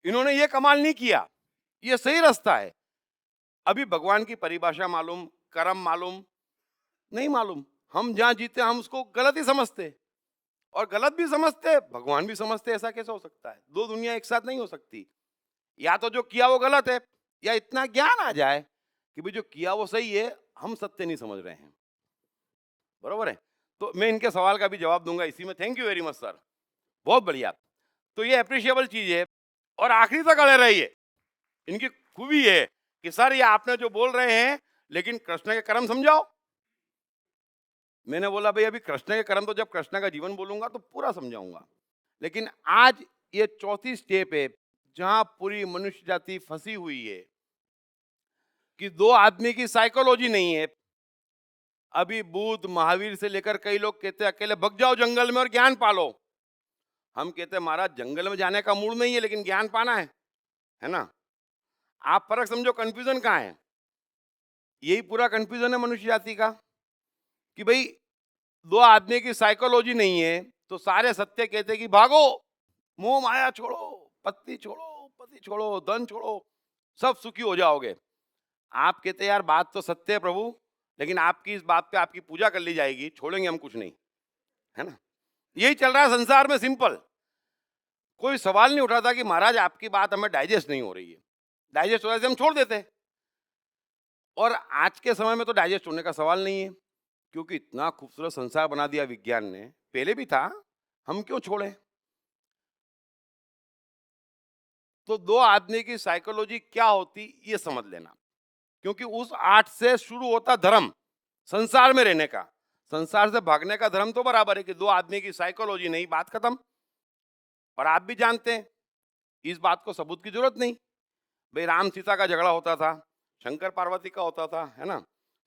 इन्होंने ये कमाल नहीं किया, ये सही रास्ता है। अभी भगवान की परिभाषा मालूम, कर्म मालूम नहीं मालूम, हम जहां जीते हम उसको गलत ही समझते। और गलत भी समझते, भगवान भी समझते। ऐसा कैसे हो सकता है? दो दुनिया एक साथ नहीं हो सकती। या तो जो किया वो गलत है, या इतना ज्ञान आ जाए कि भाई जो किया वो सही है, हम सत्य नहीं समझ रहे हैं। बरोबर है? तो मैं इनके सवाल का भी जवाब दूंगा इसी में। Thank you very much sir, बहुत बढ़िया। तो ये अप्रिशिएबल चीज है, और आखिरी तक अड़े रहिए। इनकी खूबी है कि सर ये आपने जो बोल रहे हैं, लेकिन कृष्ण के कर्म समझाओ। मैंने बोला भाई अभी कृष्ण के कर्म तो जब कृष्ण का जीवन बोलूंगा तो पूरा समझाऊंगा, लेकिन आज ये चौथी स्टेप है जहां पूरी मनुष्य जाति फंसी हुई है कि दो आदमी की साइकोलॉजी नहीं है। अभी बुद्ध महावीर से लेकर कई लोग कहते हैं अकेले भग जाओ जंगल में और ज्ञान पालो। हम कहते हैं महाराज जंगल में जाने का मूड नहीं है, लेकिन ज्ञान पाना है ना। आप फर्क समझो, कंफ्यूजन कहाँ है? यही पूरा कंफ्यूजन है मनुष्य जाति का कि भाई दो आदमी की साइकोलॉजी नहीं है, तो सारे सत्य कहते कि भागो, मोह माया छोड़ो, पत्नी छोड़ो, पति छोड़ो, धन छोड़ो, सब सुखी हो जाओगे। आप कहते यार बात तो सत्य है प्रभु, लेकिन आपकी इस बात पे आपकी पूजा कर ली जाएगी, छोड़ेंगे हम कुछ नहीं, है ना। यही चल रहा है संसार में, सिंपल। कोई सवाल नहीं उठाता कि महाराज आपकी बात हमें डाइजेस्ट नहीं हो रही है। डाइजेस्ट हो रहा है हम छोड़ देते हैं। और आज के समय में तो डाइजेस्ट होने का सवाल नहीं है, क्योंकि इतना खूबसूरत संसार बना दिया विज्ञान ने। पहले भी था, हम क्यों छोड़े? तो दो आदमी की साइकोलॉजी क्या होती ये समझ लेना, क्योंकि उस 8 से शुरू होता धर्म संसार में रहने का। संसार से भागने का धर्म तो बराबर है कि दो आदमी की साइकोलॉजी नहीं, बात खत्म। और आप भी जानते हैं, इस बात को सबूत की जरूरत नहीं। भाई राम सीता का झगड़ा होता था, शंकर पार्वती का होता था, है ना,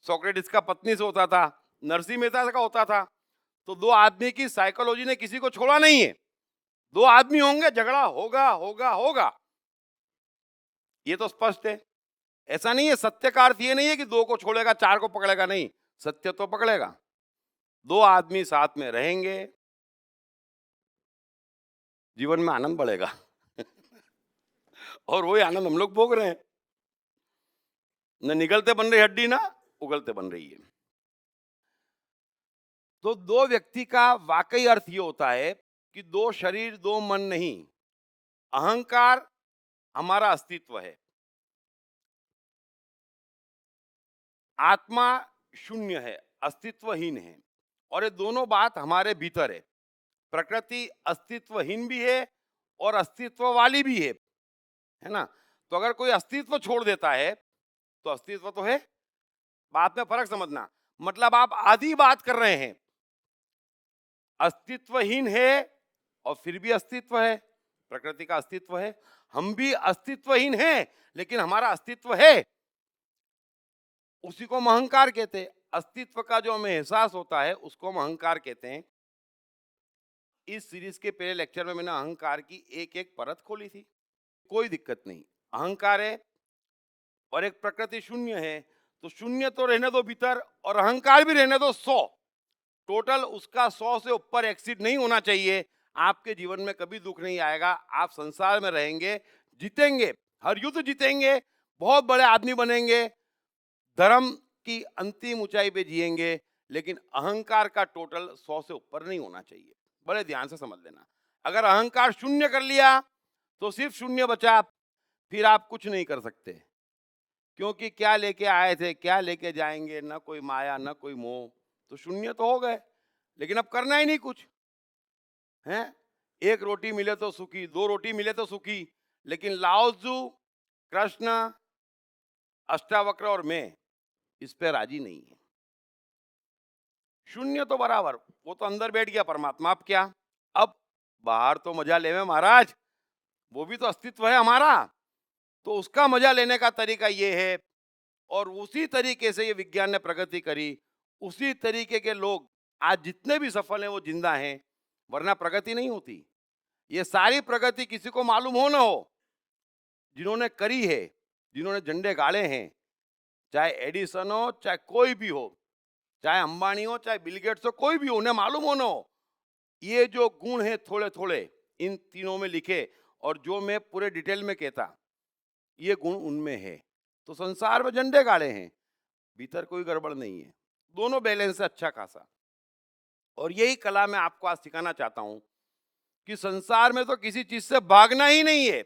सोक्रेटिस का पत्नी से होता था, नरसिंह मेहता का होता था। तो दो आदमी की साइकोलॉजी ने किसी को छोड़ा नहीं है। दो आदमी होंगे, झगड़ा होगा होगा होगा, ये तो स्पष्ट है। ऐसा नहीं है, सत्य का अर्थ ये नहीं है कि दो को छोड़ेगा चार को पकड़ेगा, नहीं, सत्य तो पकड़ेगा। दो आदमी साथ में रहेंगे, जीवन में आनंद बढ़ेगा और वही आनंद हम लोग भोग रहे हैं। न निगलते बन रही हड्डी, ना उगलते बन रही है। तो दो व्यक्ति का वाकई अर्थ ये होता है कि दो शरीर दो मन नहीं। अहंकार हमारा अस्तित्व है, आत्मा शून्य है, अस्तित्वहीन है, और ये दोनों बात हमारे भीतर है। प्रकृति अस्तित्वहीन भी है और अस्तित्व वाली भी है ना। तो अगर कोई अस्तित्व छोड़ देता है तो अस्तित्व तो है। बात में फर्क समझना, मतलब आप आधी बात कर रहे हैं, अस्तित्वहीन है और फिर भी अस्तित्व है, प्रकृति का अस्तित्व है। हम भी अस्तित्वहीन हैं, लेकिन हमारा अस्तित्व है, उसी को हम अहंकार कहते हैं। अस्तित्व का जो हमें एहसास होता है उसको हम अहंकार कहते हैं। इस सीरीज के पहले लेक्चर में मैंने अहंकार की एक एक परत खोली थी, कोई दिक्कत नहीं। अहंकार है और एक प्रकृति शून्य है, तो शून्य तो रहने दो भीतर और अहंकार भी रहने दो 100। टोटल उसका 100 से ऊपर एक्सीड नहीं होना चाहिए। आपके जीवन में कभी दुख नहीं आएगा, आप संसार में रहेंगे, जीतेंगे, हर युद्ध जीतेंगे, बहुत बड़े आदमी बनेंगे, धर्म की अंतिम ऊंचाई पे जिएंगे, लेकिन अहंकार का टोटल 100 से ऊपर नहीं होना चाहिए। बड़े ध्यान से समझ लेना। अगर अहंकार शून्य कर लिया तो सिर्फ शून्य बचा, फिर आप कुछ नहीं कर सकते, क्योंकि क्या लेके आए थे, क्या लेके जाएंगे, ना कोई माया ना कोई मोह, तो शून्य तो हो गए। लेकिन अब करना ही नहीं कुछ है। एक रोटी मिले तो सुखी, दो रोटी मिले तो सुखी, लेकिन लाओ त्सु, कृष्ण, अष्टावक्र और मैं इस पे राजी नहीं है। शून्य तो बराबर, वो तो अंदर बैठ गया परमात्मा। अब क्या, अब बाहर तो मजा लेवे महाराज, वो भी तो अस्तित्व है हमारा, तो उसका मजा लेने का तरीका ये है। और उसी तरीके से ये विज्ञान ने प्रगति करी, उसी तरीके के लोग आज जितने भी सफल हैं वो जिंदा हैं, वरना प्रगति नहीं होती। ये सारी प्रगति किसी को मालूम हो ना हो, जिन्होंने करी है, जिन्होंने झंडे गाड़े हैं, चाहे एडिसन हो, चाहे कोई भी हो, चाहे अंबानी हो, चाहे बिल गेट्स हो, कोई भी हो, उन्हें मालूम हो ना हो, ये जो गुण है थोड़े थोड़े इन तीनों में लिखे, और जो मैं पूरे डिटेल में कहता, ये गुण उनमें है। तो संसार में झंडे गाड़े हैं, भीतर कोई गड़बड़ नहीं है, दोनों बैलेंस है अच्छा खासा। और यही कला मैं आपको आज सिखाना चाहता हूं कि संसार में तो किसी चीज से भागना ही नहीं है,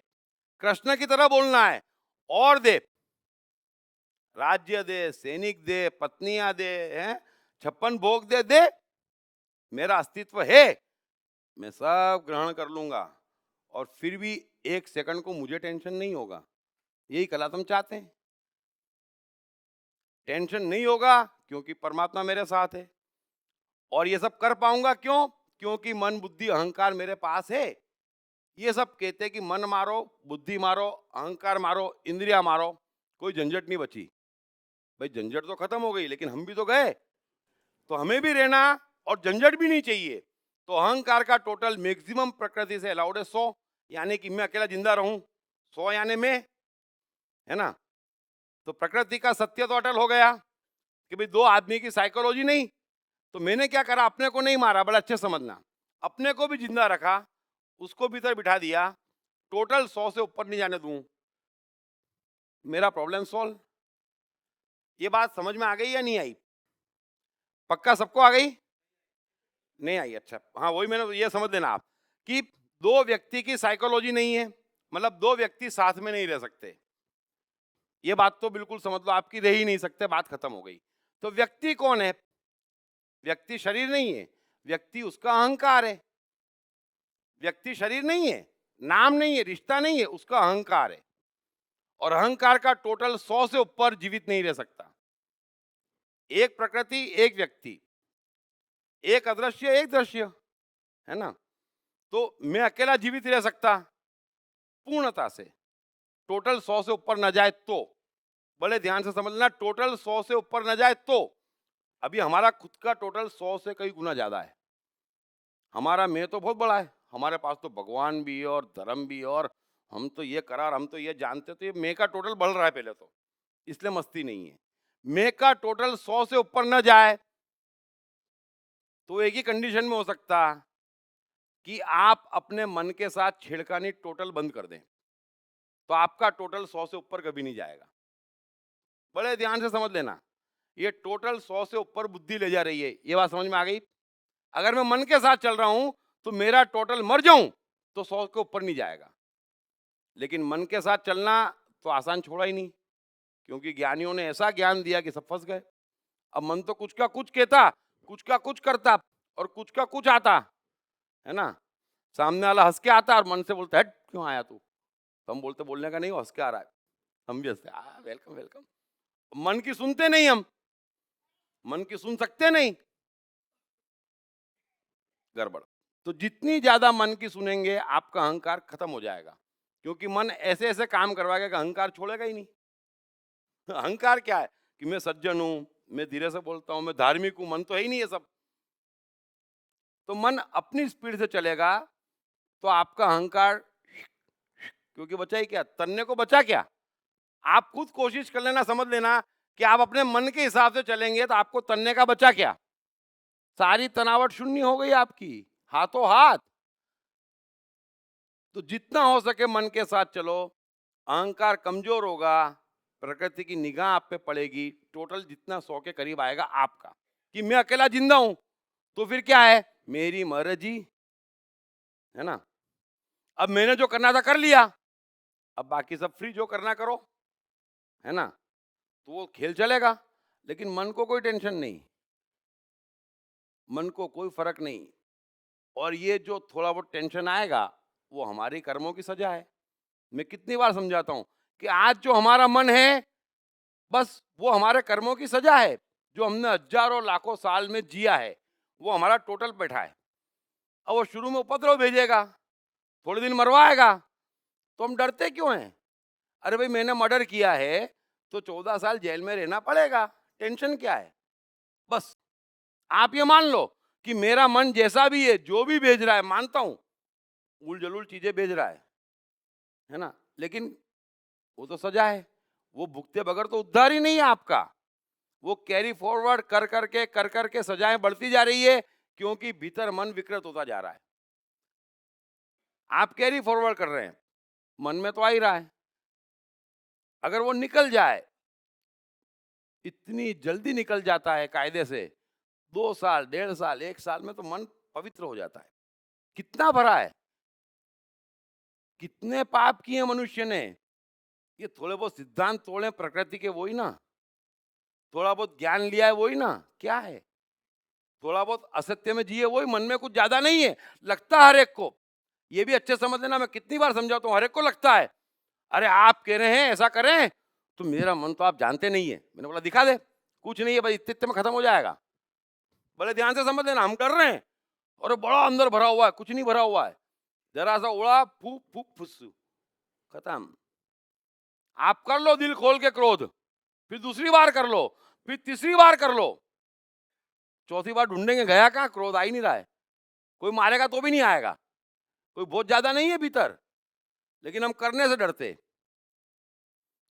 कृष्ण की तरह बोलना है। और दे, राज्य दे, सैनिक दे, पत्नियां दे, हैं 56 भोग दे दे, मेरा अस्तित्व है, मैं सब ग्रहण कर लूंगा और फिर भी एक सेकंड को मुझे टेंशन नहीं होगा। यही कला तुम चाहते हैं। टेंशन नहीं होगा क्योंकि परमात्मा मेरे साथ है, और ये सब कर पाऊंगा क्यों? क्योंकि मन, बुद्धि, अहंकार मेरे पास है। ये सब कहते हैं कि मन मारो, बुद्धि मारो, अहंकार मारो, इंद्रिया मारो, कोई झंझट नहीं बची। भाई झंझट तो खत्म हो गई, लेकिन हम भी तो गए, तो हमें भी रहना और झंझट भी नहीं चाहिए। तो अहंकार का टोटल मैक्सिमम प्रकृति से अलाउड है 100, यानी कि मैं अकेला जिंदा रहूं, 100 यानी मैं, है ना। तो प्रकृति का सत्य तो अटल हो गया कि भाई 2 आदमी की साइकोलॉजी नहीं। तो मैंने क्या करा, अपने को नहीं मारा, बड़ा अच्छे समझना, अपने को भी जिंदा रखा, उसको भीतर बिठा दिया, टोटल 100 से ऊपर नहीं जाने दूं, मेरा प्रॉब्लम सॉल्व। ये बात समझ में आ गई या नहीं आई? पक्का सबको आ गई? नहीं आई? अच्छा, हाँ वही मैंने, ये समझ लेना आप कि 2 व्यक्ति की साइकोलॉजी नहीं है, मतलब 2 व्यक्ति साथ में नहीं रह सकते। ये बात तो बिल्कुल समझ लो, आपकी रह ही नहीं सकते, बात खत्म हो गई। तो व्यक्ति कौन है? व्यक्ति शरीर नहीं है, व्यक्ति उसका अहंकार है। व्यक्ति शरीर नहीं है, नाम नहीं है, रिश्ता नहीं है, उसका अहंकार है। और अहंकार का टोटल 100 से ऊपर जीवित नहीं रह सकता। एक प्रकृति, एक व्यक्ति, एक अदृश्य, एक दृश्य, है ना। तो मैं अकेला जीवित रह सकता पूर्णता से, टोटल 100 से ऊपर न जाए तो। बड़े ध्यान से समझना, टोटल 100 से ऊपर न जाए तो। अभी हमारा खुद का टोटल 100 से कई गुना ज्यादा है। हमारा मैं तो बहुत बड़ा है, हमारे पास तो भगवान भी और धर्म भी, और हम तो ये करार, हम तो ये जानते, तो ये मैं का टोटल बढ़ रहा है पहले तो, इसलिए मस्ती नहीं है। मैं का टोटल 100 से ऊपर न जाए तो एक ही कंडीशन में हो सकता कि आप अपने मन के साथ छेड़खानी टोटल बंद कर दें, तो आपका टोटल 100 से ऊपर कभी नहीं जाएगा। बड़े ध्यान से समझ लेना, ये टोटल 100 से ऊपर बुद्धि ले जा रही है। ये बात समझ में आ गई? अगर मैं मन के साथ चल रहा हूं तो मेरा टोटल, मर जाऊं तो 100 के ऊपर नहीं जाएगा। लेकिन मन के साथ चलना तो आसान छोड़ा ही नहीं, क्योंकि ज्ञानियों ने ऐसा ज्ञान दिया कि सब फंस गए। अब मन तो कुछ का कुछ कहता, कुछ का कुछ करता, और कुछ का कुछ आता, है ना। सामने वाला हंस के आता और मन से बोलता है क्यों आया तू, तो हम बोलते बोलने का नहीं, हंस के आ रहा है, हम भी हंसते, वेलकम वेलकम। मन की सुनते नहीं, हम मन की सुन सकते नहीं, गड़बड़। तो जितनी ज्यादा मन की सुनेंगे आपका अहंकार खत्म हो जाएगा, क्योंकि मन ऐसे ऐसे काम करवाएगा कि अहंकार छोड़ेगा ही नहीं। अहंकार क्या है कि मैं सज्जन हूं, मैं धीरे से बोलता हूं, मैं धार्मिक हूं, मन तो है ही नहीं है सब। तो मन अपनी स्पीड से चलेगा तो आपका अहंकार, क्योंकि बचा ही क्या, तन्ने को बचा क्या। आप खुद कोशिश कर लेना, समझ लेना कि आप अपने मन के हिसाब से चलेंगे तो आपको तन्ने का बचा क्या, सारी तनावट शून्य हो गई आपकी, हाथों हाथ। तो जितना हो सके मन के साथ चलो, अहंकार कमजोर होगा, प्रकृति की निगाह आप पे पड़ेगी, टोटल जितना 100 के करीब आएगा आपका, कि मैं अकेला जिंदा हूं तो फिर क्या है, मेरी मर्जी, है ना। अब मैंने जो करना था कर लिया, अब बाकी सब फ्री, जो करना करो, है ना। तो वो खेल चलेगा, लेकिन मन को कोई टेंशन नहीं, मन को कोई फर्क नहीं। और ये जो थोड़ा बहुत टेंशन आएगा वो हमारी कर्मों की सजा है। मैं कितनी बार समझाता हूं कि आज जो हमारा मन है बस वो हमारे कर्मों की सजा है, जो हमने हजारों लाखों साल में जिया है वो हमारा टोटल बैठा है। अब वो शुरू में उपद्रव भेजेगा, थोड़े दिन मरवाएगा, तो हम डरते क्यों हैं? अरे भाई मैंने मर्डर किया है तो 14 साल जेल में रहना पड़ेगा, टेंशन क्या है। बस आप ये मान लो कि मेरा मन जैसा भी है, जो भी भेज रहा है, मानता हूं उल जलूल चीजें भेज रहा है ना, लेकिन वो तो सजा है, वो भुगते बगैर तो उद्धार ही नहीं है आपका। वो कैरी फॉरवर्ड कर करके सजाएं बढ़ती जा रही है, क्योंकि भीतर मन विकृत होता जा रहा है। आप कैरी फॉरवर्ड कर रहे हैं, मन में तो आ ही रहा है। अगर वो निकल जाए, इतनी जल्दी निकल जाता है कायदे से, 2 साल, 1.5 साल, 1 साल में तो मन पवित्र हो जाता है। कितना भरा है, कितने पाप किए मनुष्य ने। ये थोड़े बहुत सिद्धांत तोड़े प्रकृति के, वही ना। थोड़ा बहुत ज्ञान लिया है, वही ना। क्या है, थोड़ा बहुत असत्य में जिए, वही। मन में कुछ ज्यादा नहीं है। लगता है हर एक को, ये भी अच्छे समझ लेना, मैं कितनी बार समझाता हूँ, हर एक को लगता है अरे आप कह रहे हैं ऐसा करें, तो मेरा मन तो आप जानते नहीं है। मैंने बोला दिखा दे, कुछ नहीं है भाई, इतने में खत्म हो जाएगा। बड़े ध्यान से समझ लेना, हम कर रहे हैं और बड़ा अंदर भरा हुआ है, कुछ नहीं भरा हुआ है। जरा सा उड़ा, फूक फूक फुस्सू, खत्म। आप कर लो दिल खोल के क्रोध, फिर दूसरी बार कर लो, फिर तीसरी बार कर लो, चौथी बार ढूंढेंगे गया कहाँ, क्रोध आ ही नहीं रहा है। कोई मारेगा तो भी नहीं आएगा, कोई बहुत ज्यादा नहीं है भीतर, लेकिन हम करने से डरते।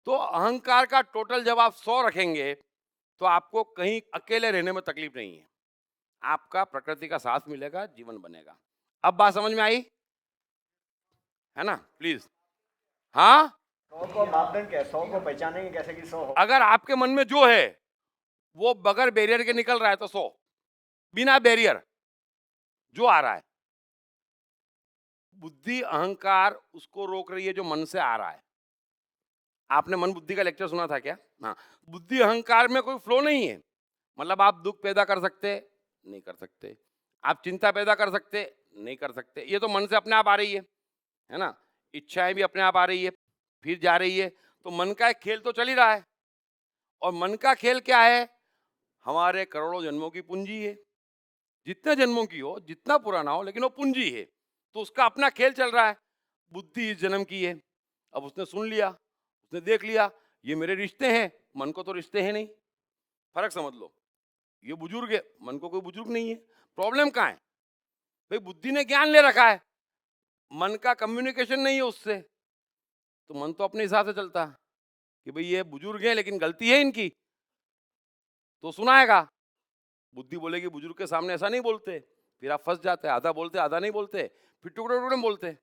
तो अहंकार का टोटल जब आप 100 रखेंगे तो आपको कहीं अकेले रहने में तकलीफ नहीं है, आपका प्रकृति का साथ मिलेगा, जीवन बनेगा। अब बात समझ में आई है ना? प्लीज। हाँ, 100 को मापदंड क्या है? 100 को पहचानेंगे कैसे कि 100 हो? अगर आपके मन में जो है वो बगैर बैरियर के निकल रहा है तो 100, बिना बैरियर जो आ रहा है। बुद्धि अहंकार उसको रोक रही है जो मन से आ रहा है। आपने मन बुद्धि का लेक्चर सुना था क्या? हाँ, बुद्धि अहंकार में कोई फ्लो नहीं है। मतलब आप दुख पैदा कर सकते नहीं कर सकते, आप चिंता पैदा कर सकते नहीं कर सकते, ये तो मन से अपने आप आ रही है ना। इच्छाएं भी अपने आप आ रही है, फिर जा रही है। तो मन का एक खेल तो चल ही रहा है। और मन का खेल क्या है? हमारे करोड़ों जन्मों की पूंजी है। जितने जन्मों की हो, जितना पुराना हो, लेकिन वो पूंजी है, तो उसका अपना खेल चल रहा है। बुद्धि इस जन्म की है, अब उसने सुन लिया, उसने देख लिया, ये मेरे रिश्ते हैं। मन को तो रिश्ते हैं नहीं, फर्क समझ लो। ये बुजुर्ग है, मन को कोई बुजुर्ग नहीं है। प्रॉब्लम कहाँ है भाई? बुद्धि ने ज्ञान ले रखा है, मन का कम्युनिकेशन नहीं है उससे, तो मन तो अपने हिसाब से चलता है कि भाई ये बुजुर्ग है लेकिन गलती है इनकी, तो सुनाएगा। बुद्धि बोलेगी बुजुर्ग के सामने ऐसा नहीं बोलते, फिर आप फंस जाते हैं। आधा बोलते आधा नहीं बोलते, फिर टुकड़े टुकड़े में बोलते,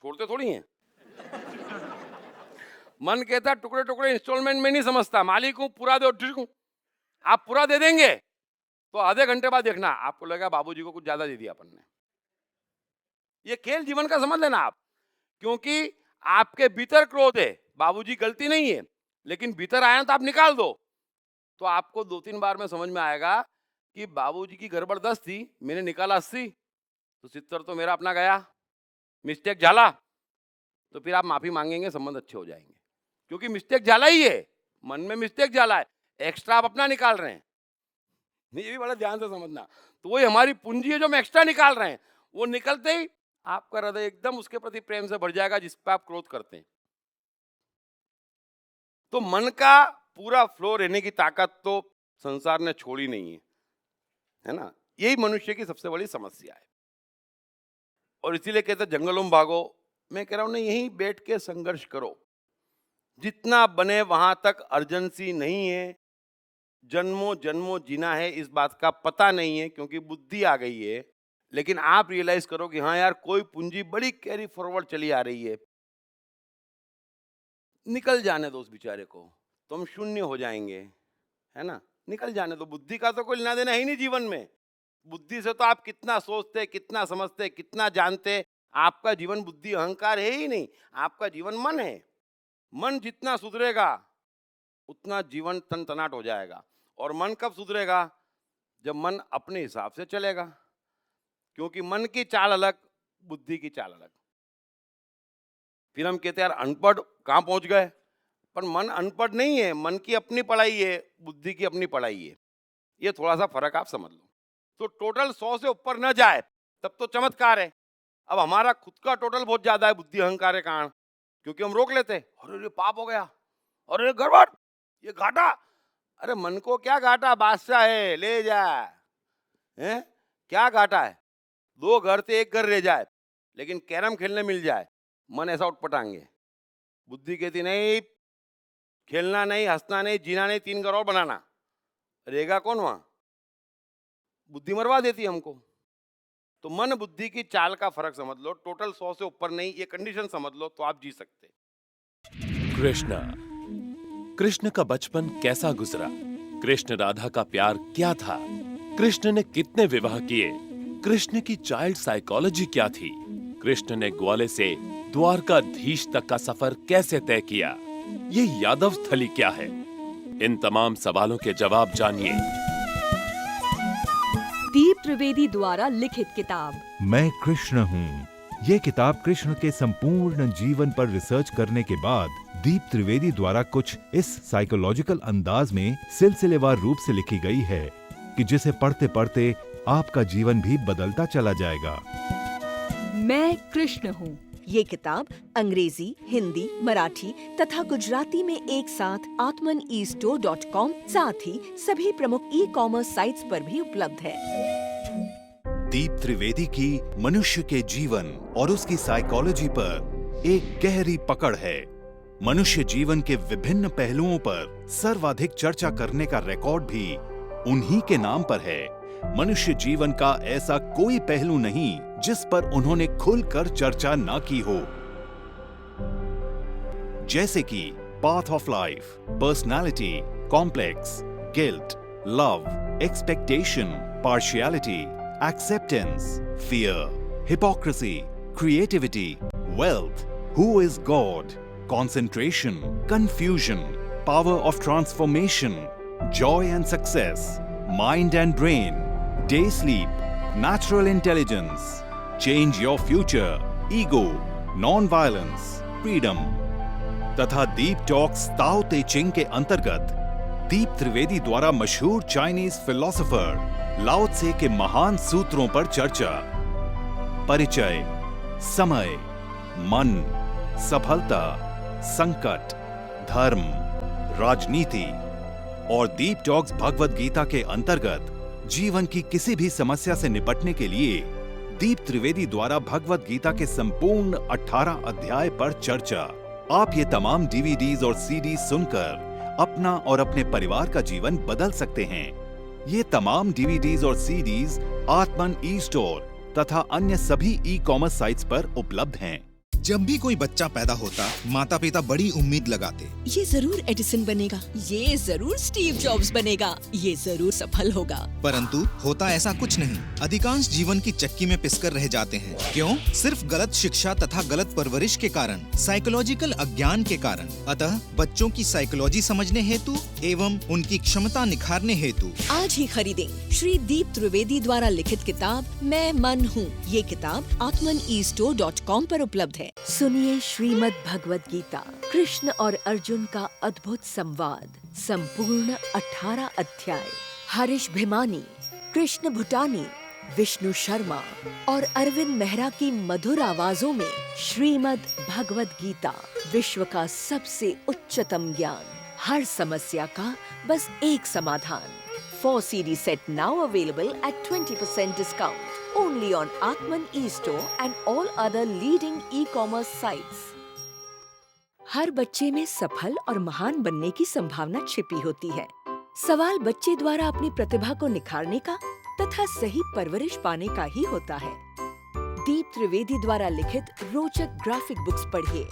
छोड़ते थोड़ी हैं। मन कहता है टुकड़े टुकड़े इंस्टॉलमेंट में नहीं समझता, मालिक हूं, पूरा दो, ठीक हूं। आप पूरा दे देंगे तो आधे घंटे बाद देखना आपको लगेगा बाबूजी को कुछ ज्यादा दे दिया अपन ने। ये खेल जीवन का समझ लेना आप, क्योंकि आपके भीतर क्रोध है। बाबूजी गलती नहीं है, लेकिन भीतर आया तो आप निकाल दो, तो आपको 2-3 बार में समझ में आएगा कि बाबूजी की गड़बड़ 10 थी, मैंने निकाला 80, तो 70 तो मेरा अपना गया, मिस्टेक झाला। तो फिर आप माफी मांगेंगे, संबंध अच्छे हो जाएंगे, क्योंकि मिस्टेक झाला ही है, मन में मिस्टेक झाला है, एक्स्ट्रा आप अपना निकाल रहे हैं। ये भी बड़ा ध्यान से समझना। तो वही हमारी पूंजी है जो हम एक्स्ट्रा निकाल रहे हैं, वो निकलते ही आपका हृदय एकदम उसके प्रति प्रेम से भर जाएगा जिस पे आप क्रोध करते हैं। तो मन का पूरा फ्लो रहने की ताकत तो संसार ने छोड़ी नहीं है ना। यही मनुष्य की सबसे बड़ी समस्या है। और इसीलिए कहते जंगलों में भागो। मैं कह रहा हूं नहीं, यहीं बैठ के संघर्ष करो, जितना बने वहां तक अर्जेंसी नहीं है। जन्मों जन्मों जीना है, इस बात का पता नहीं है, क्योंकि बुद्धि आ गई है। लेकिन आप रियलाइज करो कि हाँ यार, कोई पूंजी बड़ी कैरी फॉरवर्ड चली आ रही है, निकल जाने दो उस बेचारे को, तो हम शून्य हो जाएंगे, है ना। निकल जाने दो, बुद्धि का तो कोई लेना देना ही नहीं जीवन में। बुद्धि से तो आप कितना सोचते, कितना समझते, कितना जानते, आपका जीवन बुद्धि अहंकार है ही नहीं। आपका जीवन मन है। मन जितना सुधरेगा उतना जीवन तनतनाट हो जाएगा। और मन कब सुधरेगा? जब मन अपने हिसाब से चलेगा, क्योंकि मन की चाल अलग, बुद्धि की चाल अलग। फिर हम कहते हैं यार अनपढ़ कहाँ पहुंच गए, पर मन अनपढ़ नहीं है, मन की अपनी पढ़ाई है, बुद्धि की अपनी पढ़ाई है। ये थोड़ा सा फर्क आप समझ लो। तो टोटल 100 से ऊपर न जाए तब तो चमत्कार है। अब हमारा खुद का टोटल बहुत ज्यादा है बुद्धि अहंकार के कारण, क्योंकि हम रोक लेते, अरे पाप हो गया, अरे गड़बड़, ये घाटा। अरे मन को क्या घाटा, बादशाह है, ले जा, हैं क्या घाटा है? 2 घर से 1 घर रह जाए, लेकिन कैरम खेलने मिल जाए, मन ऐसा उठपटाएंगे। बुद्धि कहती नहीं, खेलना नहीं, हंसना नहीं, जीना नहीं, 3 घर और बनाना। रहेगा कौन वहां? बुद्धि मरवा देती हमको। तो मन बुद्धि की चाल का फर्क समझ लो। टोटल 100 से ऊपर नहीं, ये कंडीशन समझ लो तो आप जी सकते। कृष्ण का बचपन कैसा गुजरा? कृष्ण राधा का प्यार क्या था? कृष्ण ने कितने विवाह किए, कृष्ण की चाइल्ड साइकोलॉजी क्या थी, कृष्ण ने ग्वाले से द्वारकाधीश तक का सफर कैसे तय किया, ये यादव स्थली क्या है, इन तमाम सवालों के जवाब जानिए। दीप त्रिवेदी द्वारा लिखित किताब मैं कृष्ण हूँ। ये किताब कृष्ण के संपूर्ण जीवन पर रिसर्च करने के बाद दीप त्रिवेदी द्वारा कुछ इस साइकोलॉजिकल अंदाज में सिलसिलेवार रूप से लिखी गई है कि जिसे पढ़ते पढ़ते आपका जीवन भी बदलता चला जाएगा। मैं कृष्ण हूँ। ये किताब अंग्रेजी, हिंदी, मराठी तथा गुजराती में एक साथ atmanestore.com साथ ही सभी प्रमुख ई-कॉमर्स साइट्स पर भी उपलब्ध है। दीप त्रिवेदी की मनुष्य के जीवन और उसकी साइकोलॉजी पर एक गहरी पकड़ है। मनुष्य जीवन के विभिन्न पहलुओं पर सर्वाधिक चर्चा करने का रिकॉर्ड भी उन्हीं के नाम पर है। मनुष्य जीवन का ऐसा कोई पहलू नहीं जिस पर उन्होंने खुलकर चर्चा ना की हो, जैसे कि path of life, personality, complex, guilt, love, expectation, partiality, acceptance, fear, hypocrisy, creativity, wealth, who is God, concentration, confusion, power of transformation, joy and success, mind and brain, day sleep, natural intelligence, change your future, ego, non-violence, freedom, तथा दीप talks ताओ ते चिंग के अंतर्गत दीप त्रिवेदी द्वारा मशहूर Chinese philosopher लाओ त्से के महान सूत्रों पर चर्चा, परिचय, समय, मन, सफलता, संकट, धर्म, राजनीति और दीप टॉक्स भगवद गीता के अंतर्गत जीवन की किसी भी समस्या से निपटने के लिए दीप त्रिवेदी द्वारा भगवद गीता के संपूर्ण 18 अध्याय पर चर्चा। आप ये तमाम डीवीडीज और सीडीज सुनकर अपना और अपने परिवार का जीवन बदल सकते हैं। ये तमाम डीवीडीज और सीडीज आत्मन ई स्टोर तथा अन्य सभी ई-कॉमर्स साइट्स पर उपलब्ध हैं। जब भी कोई बच्चा पैदा होता, माता पिता बड़ी उम्मीद लगाते। ये जरूर एडिसन बनेगा, ये जरूर स्टीव जॉब्स बनेगा, ये जरूर सफल होगा। परंतु होता ऐसा कुछ नहीं। अधिकांश जीवन की चक्की में पिसकर रह जाते हैं। क्यों? सिर्फ गलत शिक्षा तथा गलत परवरिश के कारण, साइकोलॉजिकल अज्ञान के कारण। अतः बच्चों की साइकोलॉजी समझने हेतु एवं उनकी क्षमता निखारने हेतु आज ही खरीदें श्री दीप त्रिवेदी द्वारा लिखित किताब मैं मन हूँ। ये किताब atmanestore.com पर उपलब्ध है। सुनिए श्रीमद् भगवद गीता, कृष्ण और अर्जुन का अद्भुत संवाद, संपूर्ण 18 अध्याय। हरीश भिमानी, कृष्ण भूटानी, विष्णु शर्मा और अरविंद मेहरा की मधुर आवाजों में श्रीमद् भगवद गीता, विश्व का सबसे उच्चतम ज्ञान, हर समस्या का बस एक समाधान। 4 CD set now available at 20% discount. Only on Atman e-store and all other leading e-commerce sites. हर बच्चे में सफल और महान बनने की संभावना छिपी होती है। सवाल बच्चे द्वारा अपनी प्रतिभा को निखारने का तथा सही परवरिश पाने का ही होता है। दीप त्रिवेदी द्वारा लिखित रोचक ग्राफिक बुक्स पढ़िए।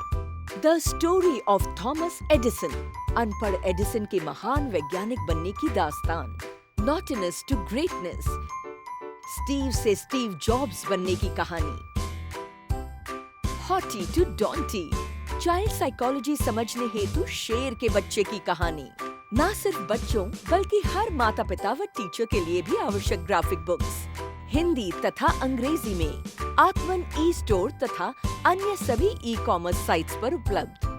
The story of Thomas Edison, अनपढ़ एडिसन के महान वैज्ञानिक बनने की दास्तान। नॉटिनेस टू ग्रेटनेस, स्टीव से स्टीव जॉब्स बनने की कहानी। हॉटी टू डॉन्टी, चाइल्ड साइकोलॉजी समझने हेतु शेर के बच्चे की कहानी। न सिर्फ बच्चों बल्कि हर माता पिता व टीचर के लिए भी आवश्यक ग्राफिक बुक्स हिंदी तथा अंग्रेजी में आत्मन ई स्टोर तथा अन्य सभी ई-कॉमर्स साइट्स पर उपलब्ध।